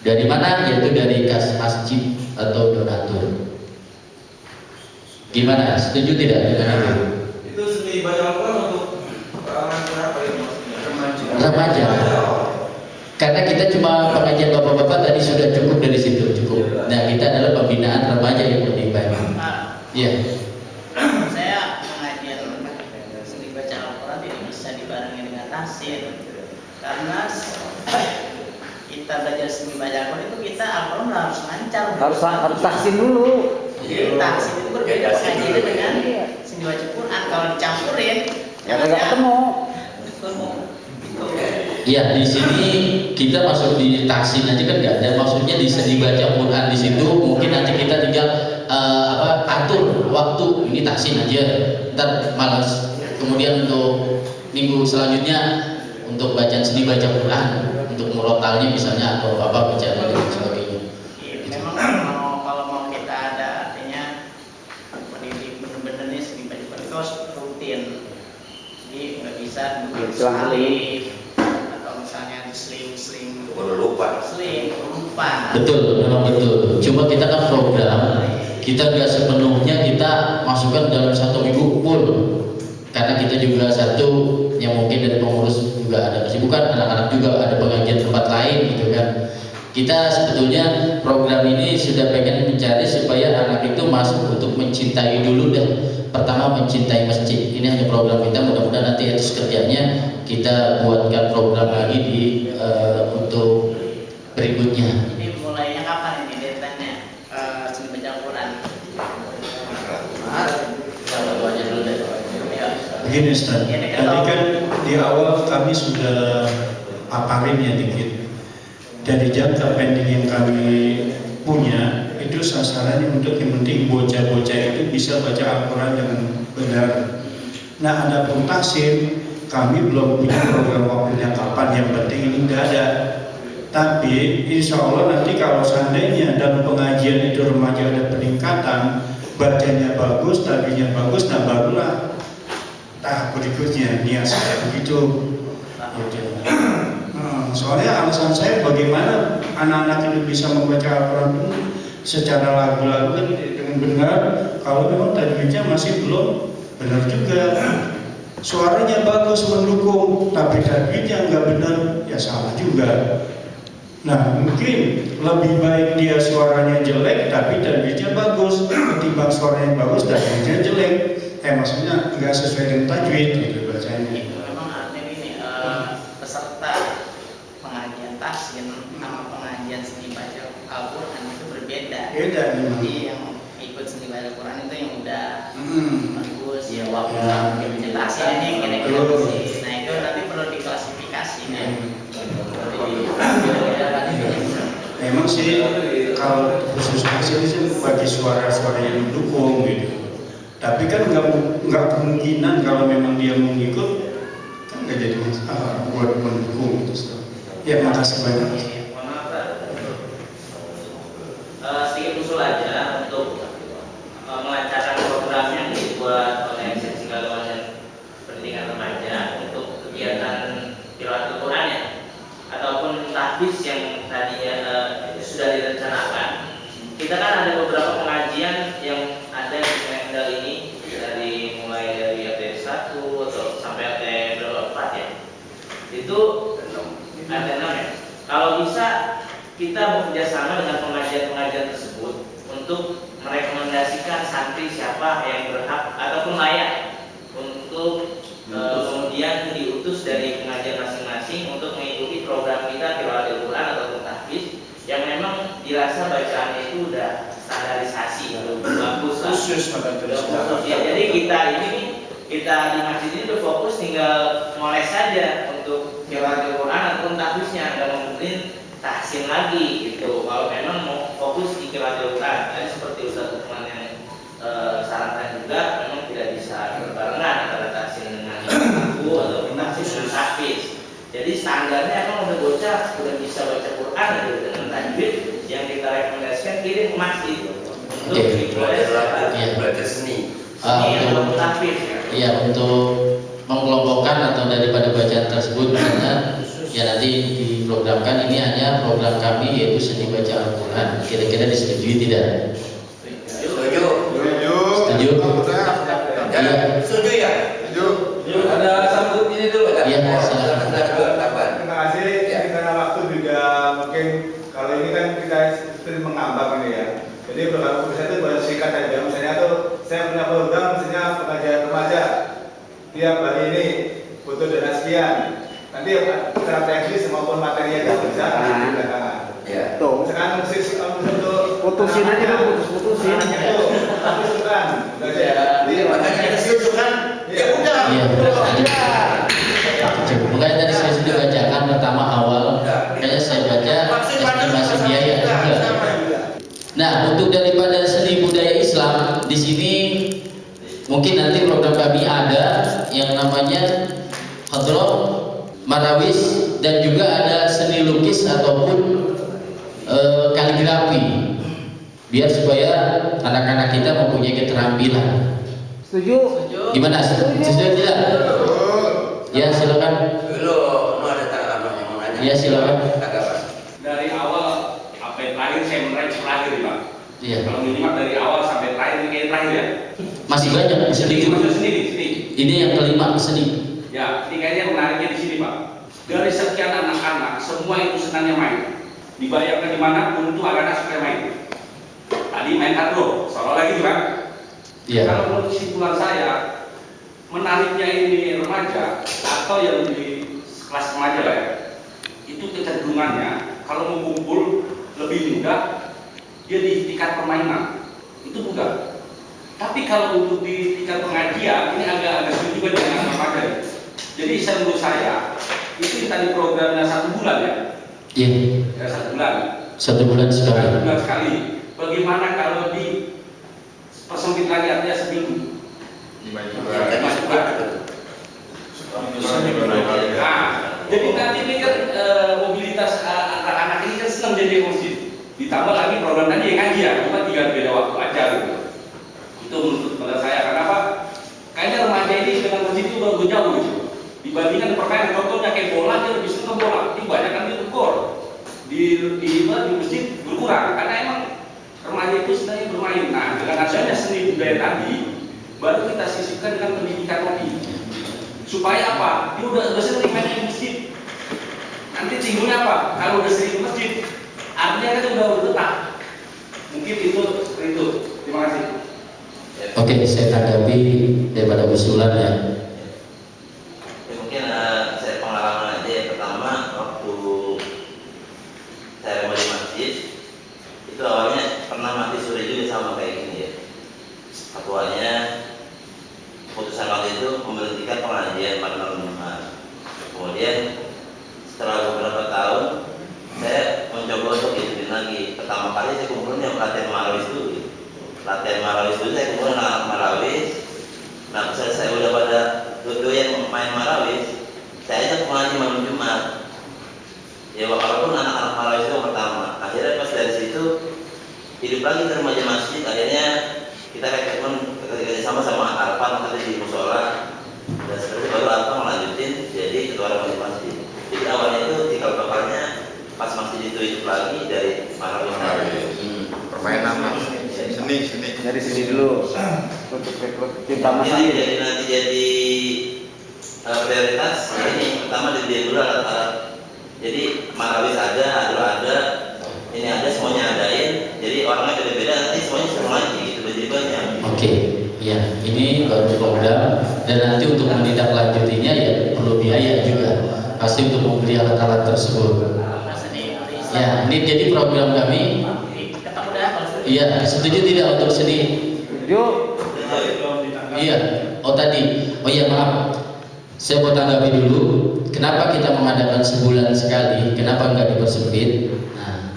Dari mana? Yaitu dari kas masjid atau donatur. Gimana? Setuju tidak dengan itu? Itu seni baca Al-Quran untuk berapa ya maksudnya? Remaja. Karena kita cuma pengajian bapak-bapak tadi sudah cukup dari situ, cukup. Nah, kita adalah pembinaan remaja yang lebih baik. Iya. Saya pengajian seni baca Al-Quran tidak bisa dibarengi dengan tahsin, karena kita belajar seni baca Al-Quran itu kita Al-Quran harus lancar, Harus tahsin dulu. Tahsin itu berbeda pengajian dengan seni baca Quran. Kalau dicampurin, Ya nggak ketemu. Iya, di sini kita masuk di tahsin aja kan nggak ada. Maksudnya di seni baca Quran di situ mungkin nanti kita tinggal atur waktu, ini tahsin aja, ntar malas. Kemudian untuk minggu selanjutnya untuk bacaan seni baca Quran, untuk murotalnya misalnya atau apa bacaan dan sebagainya. Memang kalau mau kita ada artinya pendidik benar-benar nih seni baca Quran itu harus rutin. Jadi nggak bisa sekali. Misalnya seling lupa. Betul, memang betul. Cuma kita kan program, kita nggak sepenuhnya kita masukkan dalam 1 minggu full. karena kita juga satu yang mungkin dari pengurus juga ada kesibukan, anak-anak juga ada pengajian tempat lain gitu kan. Kita sebetulnya program ini sudah pengen mencari supaya anak itu masuk untuk mencintai dulu deh. Pertama mencintai masjid. Ini hanya program kita, mudah-mudahan nanti etos kerjanya kita buatkan program lagi di untuk berikutnya. Ini mulainya kapan ini deadline-nya? Baca Al-Quran. Begini Ustaz, tadi kan di awal kami sudah paparin ya dikit. Dari jangka pending yang kami punya, itu sasarannya untuk yang penting bocah-bocah itu bisa baca Al-Quran dengan benar. Nah, ada pun tahsin, kami belum punya program waktunya kapan, yang penting ini tidak ada. Tapi insya Allah nanti kalau seandainya dalam pengajian itu remaja ada peningkatan, bacanya bagus, tabinya bagus, nah barulah tahap berikutnya, niat saya begitu. Soalnya alasan saya bagaimana anak-anak itu bisa membaca Al-Quran secara lagu-lagu kan dengan benar, kalau memang tajwidnya masih belum benar juga. Suaranya bagus mendukung, tapi tajwidnya nggak benar, ya salah juga. Nah, mungkin lebih baik dia suaranya jelek tapi tajwidnya bagus ketimbang suaranya bagus tajwidnya jelek. Maksudnya nggak sesuai dengan tajwid gitu bacanya. Memang ada ini peserta pengajian tahsin sama pengajian seni baca Al-Quran itu berbeda. Beda memang. Jadi yang ikut seni baca Al-Quran itu yang udah bagus, ya waktu tahsin ini kira-kira masih. Nah itu nanti perlu diklasifikasi kan. Memang sih kalau khusus tahsin itu bagi suara-suara yang mendukung gitu. Tapi kan nggak kemungkinan kalau memang dia mau ngikut kan nggak jadi masalah buat mendukung gitu. Ya makasih banyak. Sedikit usul aja untuk melancarkan program yang dibuat oleh Seksi Kabupaten Pendidikan Remaja untuk kegiatan tilawah Al-Quran ya, ataupun tahfiz yang tadinya sudah direncanakan. Kita kan ada beberapa pengajian yang ada di Semendal ini, dari mulai dari RT 1 atau sampai RT berapa 4 ya. Itu RT 6 ya. Kalau bisa kita bekerja sama dengan pengajian-pengajian tersebut untuk merekomendasikan santri siapa yang berhak ataupun layak untuk kemudian diutus dari pengajian masing-masing untuk mengikuti program kita tilawah Al-Quran ataupun tahfiz yang memang dirasa bacaannya itu udah standarisasi, bagus lah. Khusus Ya, jadi kita di masjid ini udah fokus tinggal moles saja untuk tilawah Al-Quran ataupun tahfiznya, dan mungkin tahsin lagi gitu. Kalau memang mau fokus di tilawah Al-Quran, tadi seperti Ustaz Lukman yang sarankan juga, memang tidak bisa berbarengan antara tahsin dengan buku atau tahsin dengan tahfiz. Jadi standarnya emang udah bocah udah bisa baca Quran gitu, dengan tajwid yang kita rekomendasikan kirim ke masjid untuk belajar seni. Untuk tahfiz. Iya, untuk mengelompokkan atau daripada bacaan tersebut misalnya ya nanti diprogramkan ini hanya program kami yaitu seni baca Al-Quran. Kira-kira disetujui tidak? Setuju? Setuju? Ya, setuju ya? Setuju. Ada sambut ini dulu. Iya, silakan. Terima kasih. Ini karena waktu juga mungkin kalau ini kan kita sering mengambang ini ya. Jadi program bisa itu buat singkat aja. Misalnya tuh saya punya program misalnya pengajian remaja tiap hari ini butuh dana sekian. Nanti secara teknis maupun materinya nggak bisa di belakangan. Ya. Tuh, Sekarang untuk putusin aja kan, putusin. itu putuskan. Makanya kita setuju kan? Ya udah. Iya, makanya tadi saya sudah bacakan pertama awal, kayaknya saya baca estimasi biaya juga. Nah, untuk daripada seni budaya Islam di sini mungkin nanti program kami ada yang namanya hadroh, marawis, dan juga ada seni lukis ataupun kaligrafi, biar supaya anak-anak kita mempunyai keterampilan. Setuju? Gimana? Setuju tidak? Ya silakan. Dulu, ada tangan yang mau nanya. Ya silakan. Dari awal sampai terakhir saya menarik terakhir Pak. Iya. Kalau minimal dari awal sampai terakhir ini kayak terakhir ya. Masih banyak, sedikit. Masih sendiri. Ini yang kelima, seni. Ya, ini kayaknya menariknya di sini Pak. Dari sekian anak-anak, semua itu senangnya main. Dibayarkan di mana untuk anak-anak supaya main. Tadi main hardrock, seolah lagi kan? Iya. Kalau menurut kesimpulan saya, menariknya ini remaja atau yang di kelas remaja lah ya, itu kecenderungannya kalau mau kumpul lebih mudah, dia di tingkat permainan itu mudah. Tapi kalau untuk di tingkat pengajian ini agak sulit juga dengan remaja. Jadi menurut saya itu tadi programnya 1 bulan ya. Iya. Ya 1 bulan. 1 bulan sekali. 1 bulan sekali. Bagaimana kalau di persempit lagi artinya seminggu? Nah, jadi nanti ini kan mobilitas anak-anak ini kan senang jadi masjid. Ditambah lagi program tadi yang ngaji ya, cuma tinggal beda waktu aja gitu. Itu menurut saya. Kenapa? Kayaknya remaja ini dengan masjid itu udah jauh gitu. Dibandingkan permainan, contohnya kayak bola dia lebih senang bola. Ini banyak kan itu gol. Di masjid berkurang karena emang remaja itu sebenarnya bermain. Nah, dengan adanya seni budaya tadi, baru kita sisipkan dengan pendidikan tadi. Supaya apa? Dia udah sering main di masjid. Nanti timbulnya apa? Kalau udah sering di masjid, artinya kan udah betah. Mungkin itu seperti itu. Terima kasih. Oke, saya tanggapi daripada usulan ya. Mungkin saya pengalaman aja. Yang pertama, waktu saya remaja di masjid, itu awalnya pernah mati suri juga sama kayak gini ya. Ketuanya putusan waktu itu memberhentikan pengajian pada malam Jumat. Kemudian setelah beberapa tahun saya mencoba untuk hidupin lagi. Pertama kali saya kumpulin yang latihan marawis dulu. Latihan marawis dulu saya kumpulin anak marawis. Nah, saya udah pada doyan main marawis, saya ajak pengajian malam Jumat. Ya walaupun anak-anak marawis itu yang pertama. Akhirnya pas dari situ hidup lagi ke remaja masjid. Akhirnya kita kayak kerja sama Arfan tadi di musola, dan seperti baru Arfan melanjutin jadi ketua remaja masjid. Jadi awalnya itu cikal bakalnya pas masjid itu hidup lagi dari marawis. Permainan seni. Dari sini dulu untuk rekrut cinta masjid. Jadi nanti jadi prioritas ini pertama dibeli dulu alat-alat. Jadi marawis ada, ada, ini ada, semuanya adain. Jadi orangnya beda-beda, nanti semuanya seru lagi gitu, jadi banyak. Oke, ya ini baru program dan nanti untuk menindaklanjutinya ya perlu biaya juga. Pasti untuk membeli alat-alat tersebut. Ya, ini jadi program kami. Iya, setuju tidak untuk seni? Setuju. Iya. Oh iya maaf. Saya mau tanggapi dulu. Kenapa kita mengadakan sebulan sekali? Kenapa enggak dipersempit? Nah,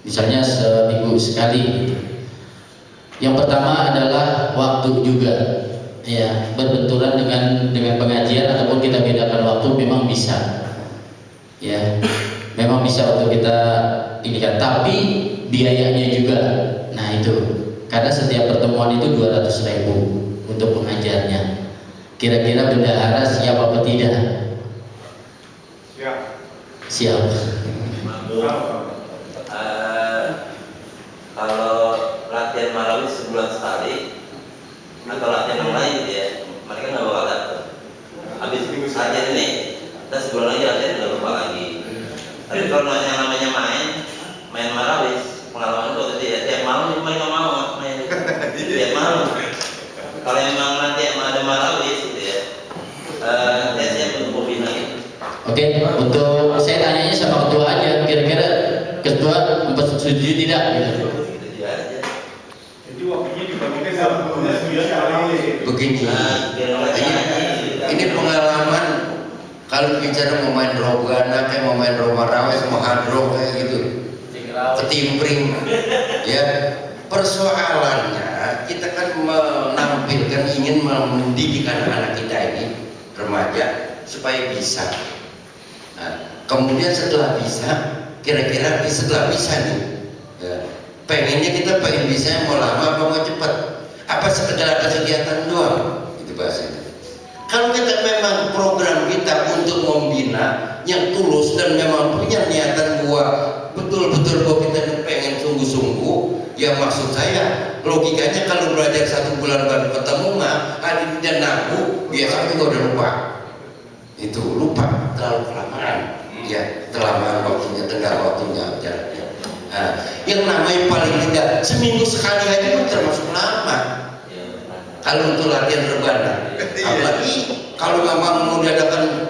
misalnya seminggu sekali. Yang pertama adalah waktu juga. Ya, berbenturan dengan pengajian ataupun kita bedakan waktu memang bisa. Ya, memang bisa untuk kita ini kan. Tapi biayanya juga. Nah itu, karena setiap pertemuan itu 200.000 untuk pengajarnya. Kira-kira bendahara siap apa tidak? Siap. Kalau latihan marawis sebulan sekali atau latihan yang lain gitu ya, mereka nggak bakal datang. Habis latihan ini, kita sebulan lagi latihan nggak lupa lagi. Tapi kalau yang namanya main marawis, pengalaman itu ya tiap malam mereka mau main tiap malam. Kalau emang nanti ada marawis gitu ya, saya siap untuk membina gitu. Oke, untuk saya tanyanya sama ketua aja, kira-kira ketua setuju tidak? Gitu. Setuju aja. Jadi waktunya dibagikan sama gurunya 9 kali. Begini, ini pengalaman kalau bicara mau main rogana, kayak mau main romarawes, mau hadroh kayak gitu, ketimpring, ya. Persoalannya kita kan menampilkan, ingin mendidik anak-anak kita ini remaja supaya bisa. Nah, kemudian setelah bisa, kira-kira setelah bisa nih, ya, pengennya kita pengen bisa mau lama apa mau cepat? Apa sekedar ada kegiatan doang? Itu bahasanya. Kalau kita memang program kita untuk membina yang tulus dan memang punya niatan bahwa betul-betul bahwa kita pengen sungguh-sungguh, ya maksud saya logikanya kalau belajar 1 bulan baru ketemu mah hadir dan nabu biasanya juga udah lupa. Itu lupa terlalu kelamaan. Ya, kelamaan waktunya, tengah waktunya jaraknya. Nah, yang namanya paling tidak seminggu sekali aja itu termasuk lama. Kalau untuk latihan rebana, apalagi kalau memang mau diadakan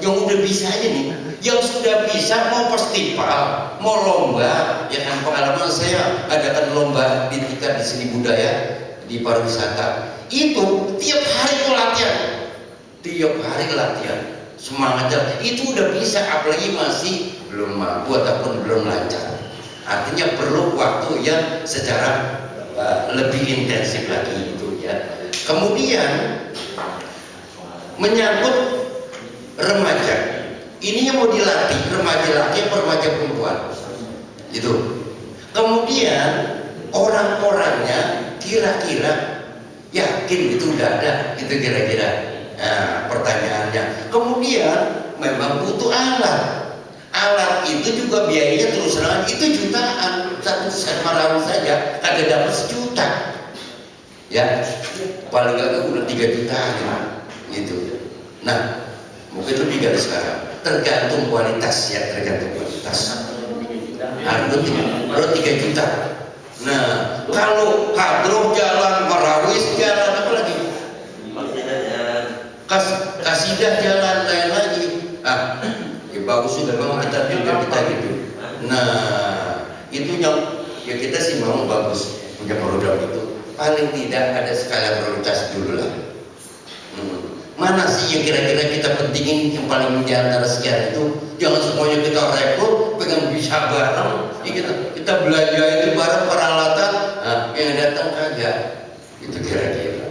yang udah bisa aja nih, yang sudah bisa mau festival, mau lomba, ya kan pengalaman saya adakan lomba di tingkat di seni budaya, di pariwisata, itu tiap hari itu latihan, semangatnya itu udah bisa, apalagi masih belum mampu ataupun belum lancar. Artinya perlu waktu yang secara lebih intensif lagi itu ya. Kemudian menyangkut remaja, ini yang mau dilatih remaja laki atau remaja perempuan itu. Kemudian orang-orangnya kira-kira yakin itu udah ada, itu kira-kira. Nah, pertanyaannya, kemudian memang butuh alat itu juga biayanya terus terang itu jutaan, 1 set marawis saja kagak dapat 1 juta ya, paling gak udah 3 juta gitu. Nah, mungkin lebih dari sekarang, tergantung kualitas ya, tergantung kualitas. Kalau 3 juta. Nah, kalau hadroh jalan, marawis jalan, apa lagi? Kasidah jalan, lain lagi. Ya bagus juga memang kita gitu. Nah, itu yang ya kita sih mau bagus punya program itu. Paling tidak ada skala prioritas dulu lah. Mana sih yang kira-kira kita pentingin yang paling di antara sekian itu? Jangan semuanya kita rekrut, pengen bisa bareng. Kita belanja itu bareng peralatan, yang datang kagak. Itu kira-kira.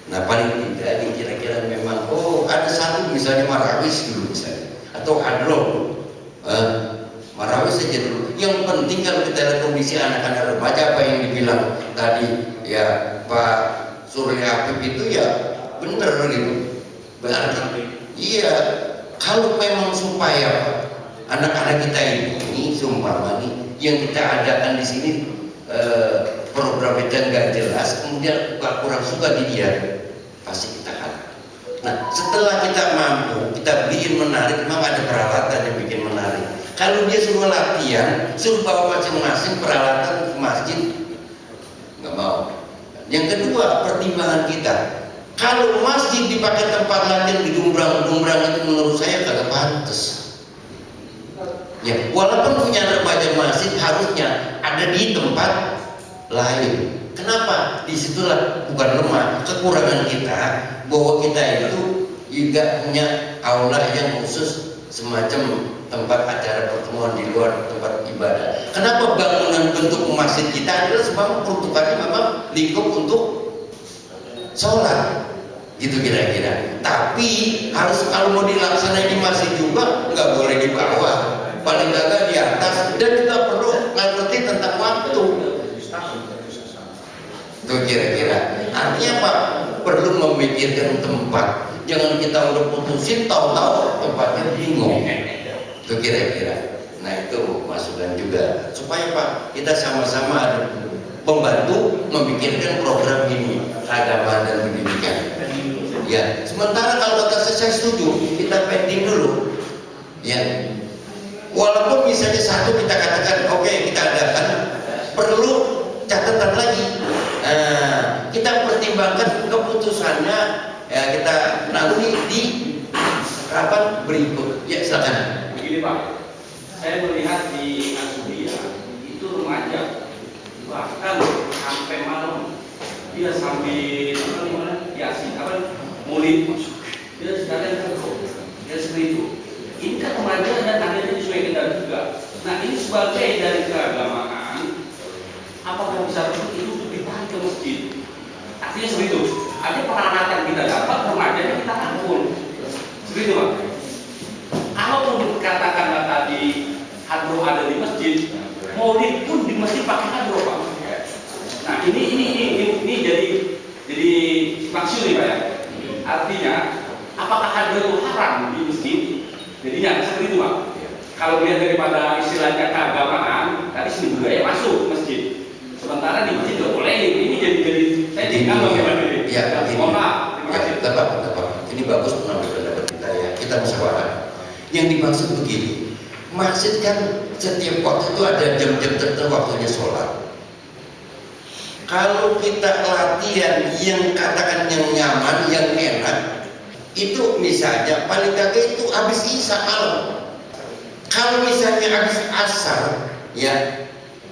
Nah paling tidak ini kira-kira memang ada satu misalnya marawis dulu misalnya atau hadroh marawis saja dulu. Yang penting kalau kita lihat kondisi anak-anak remaja apa yang dibilang tadi ya Pak Surya Apip itu ya benar gitu. Berarti iya kalau memang supaya anak-anak kita ini seumpama nih yang kita adakan di sini program itu nggak jelas, kemudian kurang suka di dia, pasti kita kan. Nah, setelah kita mampu, kita bikin menarik, memang ada peralatan yang bikin menarik. Kalau dia suruh latihan, suruh bawa masing-masing peralatan ke masjid, nggak mau. Yang kedua, pertimbangan kita, kalau masjid dipakai tempat latihan di dumbrang itu menurut saya kagak pantas. Ya, walaupun punya remaja masjid harusnya ada di tempat lain. Kenapa? Disitulah bukan lemah, kekurangan kita bahwa kita itu juga punya aula yang khusus semacam tempat acara pertemuan di luar tempat ibadah. Kenapa bangunan bentuk masjid kita adalah sebab peruntukannya memang lingkup untuk sholat, gitu kira-kira. Tapi harus kalau mau dilaksanakan di masjid juga nggak boleh di bawah, paling nggak di atas, dan kita perlu ngerti tentang waktu. Itu kira-kira. Artinya apa? Perlu memikirkan tempat. Jangan kita udah putusin, tahu-tahu tempatnya bingung. Itu kira-kira. Nah itu masukan juga. Supaya Pak kita sama-sama ada membantu memikirkan program ini keagamaan dan pendidikan. Ya. Sementara kalau kata saya setuju, kita pending dulu. Ya. Walaupun misalnya satu kita katakan oke, kita adakan, perlu catatan lagi. Nah, kita pertimbangkan keputusannya ya kita nanti di rapat berikut. Ya silakan. Begini Pak, saya melihat di Asudia itu remaja bahkan sampai malam dia sambil yasin murid dia sedang dia seperti itu. Ini kan remaja dan akhirnya disesuaikan juga. Nah ini sebagai dari keagamaan, apakah bisa itu ditarik ke masjid? Artinya seperti itu. Artinya peralatan kita dapat, remajanya kita rangkul. Seperti itu Pak. Kalau katakanlah tadi hadroh ada di masjid, maulid pun di masjid pakai hadroh Pak. Nah ini jadi maksud nih Pak ya. Artinya apakah hadroh itu haram di masjid? Jadinya seperti itu Pak. Kalau lihat daripada istilahnya keagamaan, tadi seni budaya masuk masjid. Sementara di masjid nggak boleh. Ini jadi saya jadi bagaimana ini? Ya, Mohon maaf. Terima ya, kasih. nggak apa-apa. Ini bagus menurut pendapat kita ya. Kita musyawarah. Yang dimaksud begini, masjid kan setiap waktu itu ada jam-jam tertentu waktunya sholat. Kalau kita latihan yang katakan yang nyaman, yang enak, itu misalnya paling kagak itu habis isya malam. Kalau misalnya habis asar, ya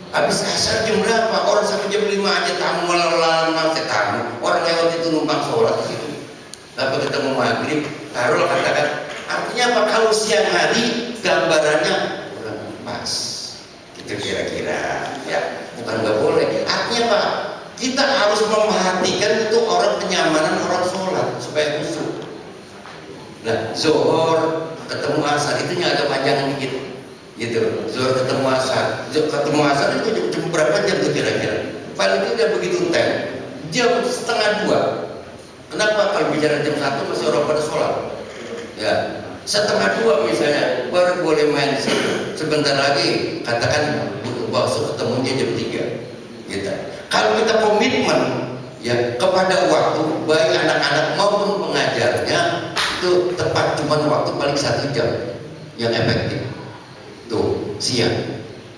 habis asar jam berapa? Orang sampai jam 5 aja tamu malam tamu. Orang lewat itu numpang sholat di situ. Lalu ketemu maghrib, taruh katakan. Artinya apa? Kalau siang hari gambarannya kurang pas. Gitu kira-kira. Ya, bukan nggak boleh. Artinya apa? Kita harus memperhatikan itu orang kenyamanan orang sholat supaya khusyuk. Nah, zuhur ketemu asar itu agak panjang dikit, gitu. Zuhur ketemu asar itu jam berapa jam tuh kira-kira? Paling tidak begitu jam 1:30. Kenapa? Kalau bicara jam 1 masih orang pada sholat. Ya, 1:30 misalnya baru boleh main di situ. Sebentar lagi katakan bakso ketemunya jam 3, gitu. Kalau kita komitmen ya kepada waktu baik anak-anak maupun pengajarnya itu tepat cuma waktu paling 1 jam yang efektif tuh siang.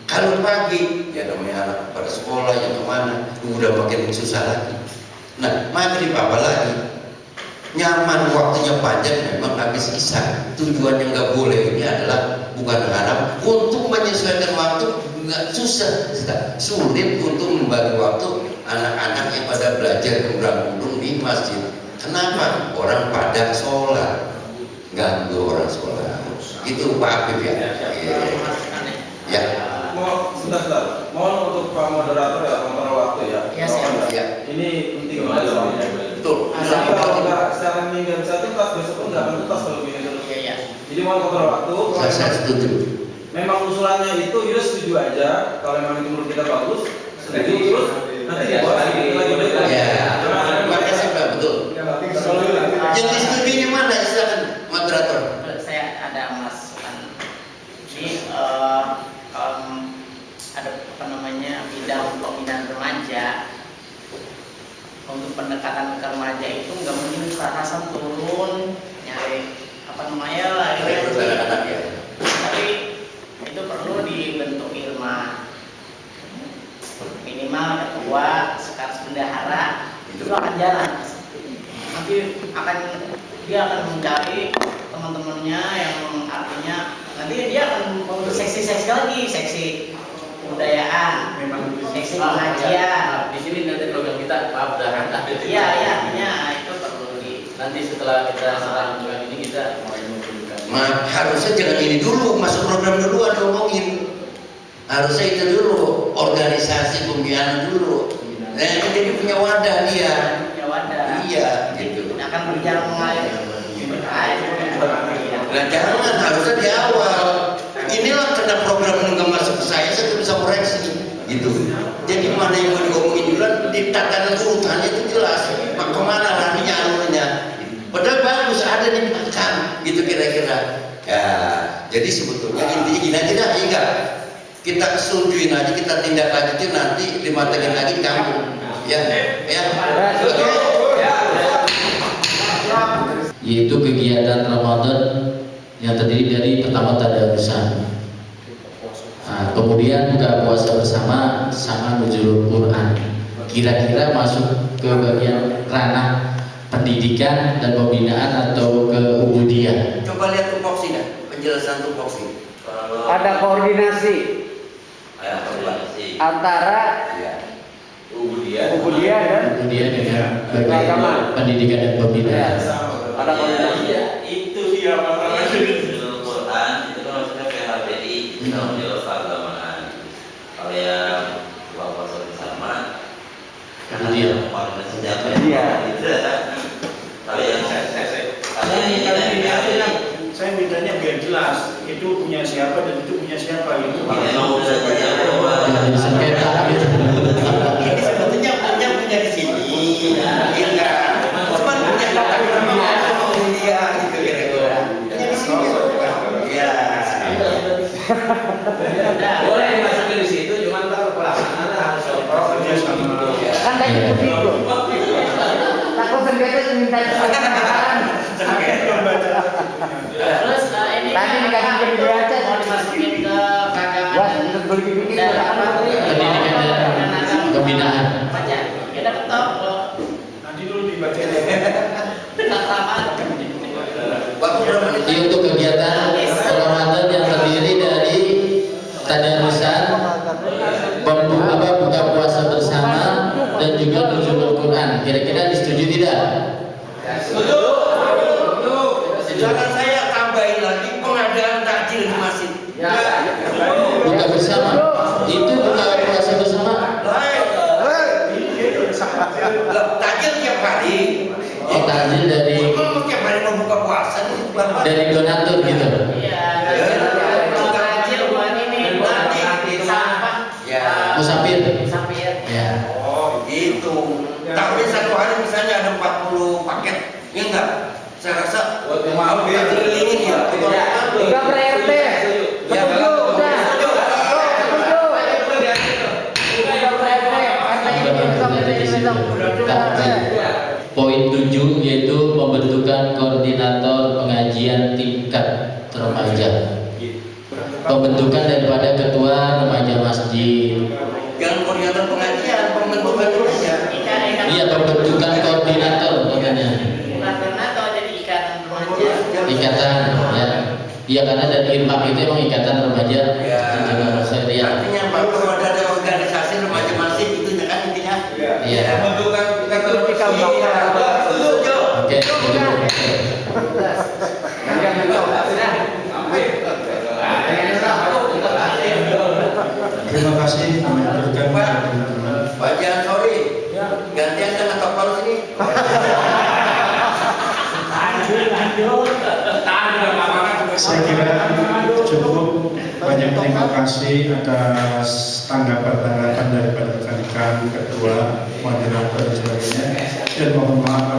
Kalau pagi ya namanya anak pada sekolah yang kemana udah makin susah lagi. Nah maghrib apalagi nyaman waktunya panjang memang habis isya. Tujuannya nggak boleh ini adalah bukan haram untuk menyesuaikan waktu nggak susah sulit untuk membagi waktu anak-anak yang pada belajar kurang-kurang di masjid. Kenapa? Orang pada sholat ganggu orang sholat. Itu Pak Habib ya. Ya. Mohon sebentar. Mohon untuk Pak Moderator ya kontrol waktu ya. Ya, siap. Ya. Ini penting banget. Betul. Kalau nggak secara minggu satu tas besok pun nggak akan tuntas kalau begini terus. Iya. Jadi mohon kontrol waktu. Saya setuju. Memang usulannya itu Yus setuju aja. Kalau memang itu menurut kita bagus, setuju terus. Nanti dibuat lagi. Ya. Makasih Pak, betul. Yang disetujuinya mana? Silakan moderator. Saya ada masukan. Ini ada apa namanya bidang pembinaan remaja. Untuk pendekatan ke remaja itu nggak mungkin Hasan turun nyari apa namanya lah ya. tapi itu perlu dibentuk IRMA minimal ketua sekretaris bendahara itu akan jalan nanti dia akan mencari teman-temannya yang artinya nanti dia akan membentuk seksi-seksi lagi seksi kebudayaan, seksi pengajian. Di sini nanti program kita maaf dah ada. Iya, artinya itu perlu Nanti setelah kita serang program ini kita mulai menunjukkan. Harusnya jangan ini dulu, masuk program dulu ada omongin. Harusnya itu dulu, organisasi pembinaan dulu. Nah, ini jadi punya wadah dia. Punya wadah. Iya, gitu. Akan berjalan mengalir. Nah, jangan harusnya di awal. Inilah kena program nggak masuk ke saya bisa koreksi, gitu. Jadi mana yang mau diomongin duluan, di tatanan urutannya itu jelas. Kemana larinya alurnya? Padahal bagus ada di belakang, gitu kira-kira. Ya, jadi sebetulnya intinya gini aja dah, enggak. Kita setujuin aja, kita tindak lanjutin nanti dimatengin lagi di kampung. Ya. Oke. Yaitu kegiatan Ramadan yang terdiri dari pertama tadarusan, kemudian buka puasa bersama sama nuzulul Quran. Kira-kira masuk ke bagian ranah pendidikan dan pembinaan atau ke ubudiyah. Coba lihat tupoksi dah, penjelasan tupoksi. Ada koordinasi antara ubudiyah dan Ubudiyah dengan bagian pendidikan dan pembinaan. ada koordinasi. Itu dia masalahnya. Quran itu kan maksudnya PHBI tahun jalur keagamaan. Kalau yang puasa bersama Ubudiyah. Iya. Kalau yang Saya mintanya biar jelas itu punya siapa dan itu punya siapa gitu. Jadi sengketa gitu. Ini sebetulnya punya di sini. Enggak. Cuman punya kata dia gitu kira-kira. Punya di sini. Iya. Boleh dimasukin di situ, cuman kalau pelaksanaan harus Makanya begitu. Takut sengketa minta kesalahan. Terus ini Tadi dikasih ke dia aja. mau dimasukin ke KKN. Wah, itu begini-begini. Pendidikan dan pembinaan. Baca. Ya dapat tahu kalau Nanti dulu dibaca. Jadi untuk kegiatan Ramadan yang terdiri dari tadarusan, buka puasa bersama, dan juga nuzulul Quran. Kira-kira disetujui tidak? Setuju. Jangan saya tambahin lagi pengadaan takjil di masjid. Buka bersama. Itu buka puasa bersama. Takjil tiap hari. Oh, takjil dari Emang tiap hari mau buka puasa nih, Bapak? donatur gitu. iya, kecil buat ini Nanti sampah. Ya. Musafir. Sampir. Ya. Oh, gitu. Tapi satu hari misalnya ada 40 paket, ya enggak? Saya rasa kalau kita kelilingin ya. Enggak per-RT. Setuju, udah. Setuju. Enggak per-RT. RT ini besok. Poin 7 yaitu pembentukan koordinator pengajian tingkat remaja. Pembentukan daripada ketua remaja masjid. Jangan koordinator pengajian, pembentukan aja. Iya, pembentukan koordinator katanya. Bukan koordinator, jadi ikatan remaja. Ikatan ya. Iya, karena dari IRMAK itu emang ikatan remaja. Ya. Syariah. Artinya Pak, kalau ada organisasi remaja masjid itu kan intinya. Iya. Pembentukan ikatan Setuju. Setuju. Oke, setuju. Terima kasih kami berikan kepada teman-teman. Pak Jan, sorry. Gantian kan atau kalau sini. Saya kira cukup. Banyak terima kasih atas tanggapan-tanggapan daripada rekan-rekan ketua, moderator dan sebagainya. Dan mohon maaf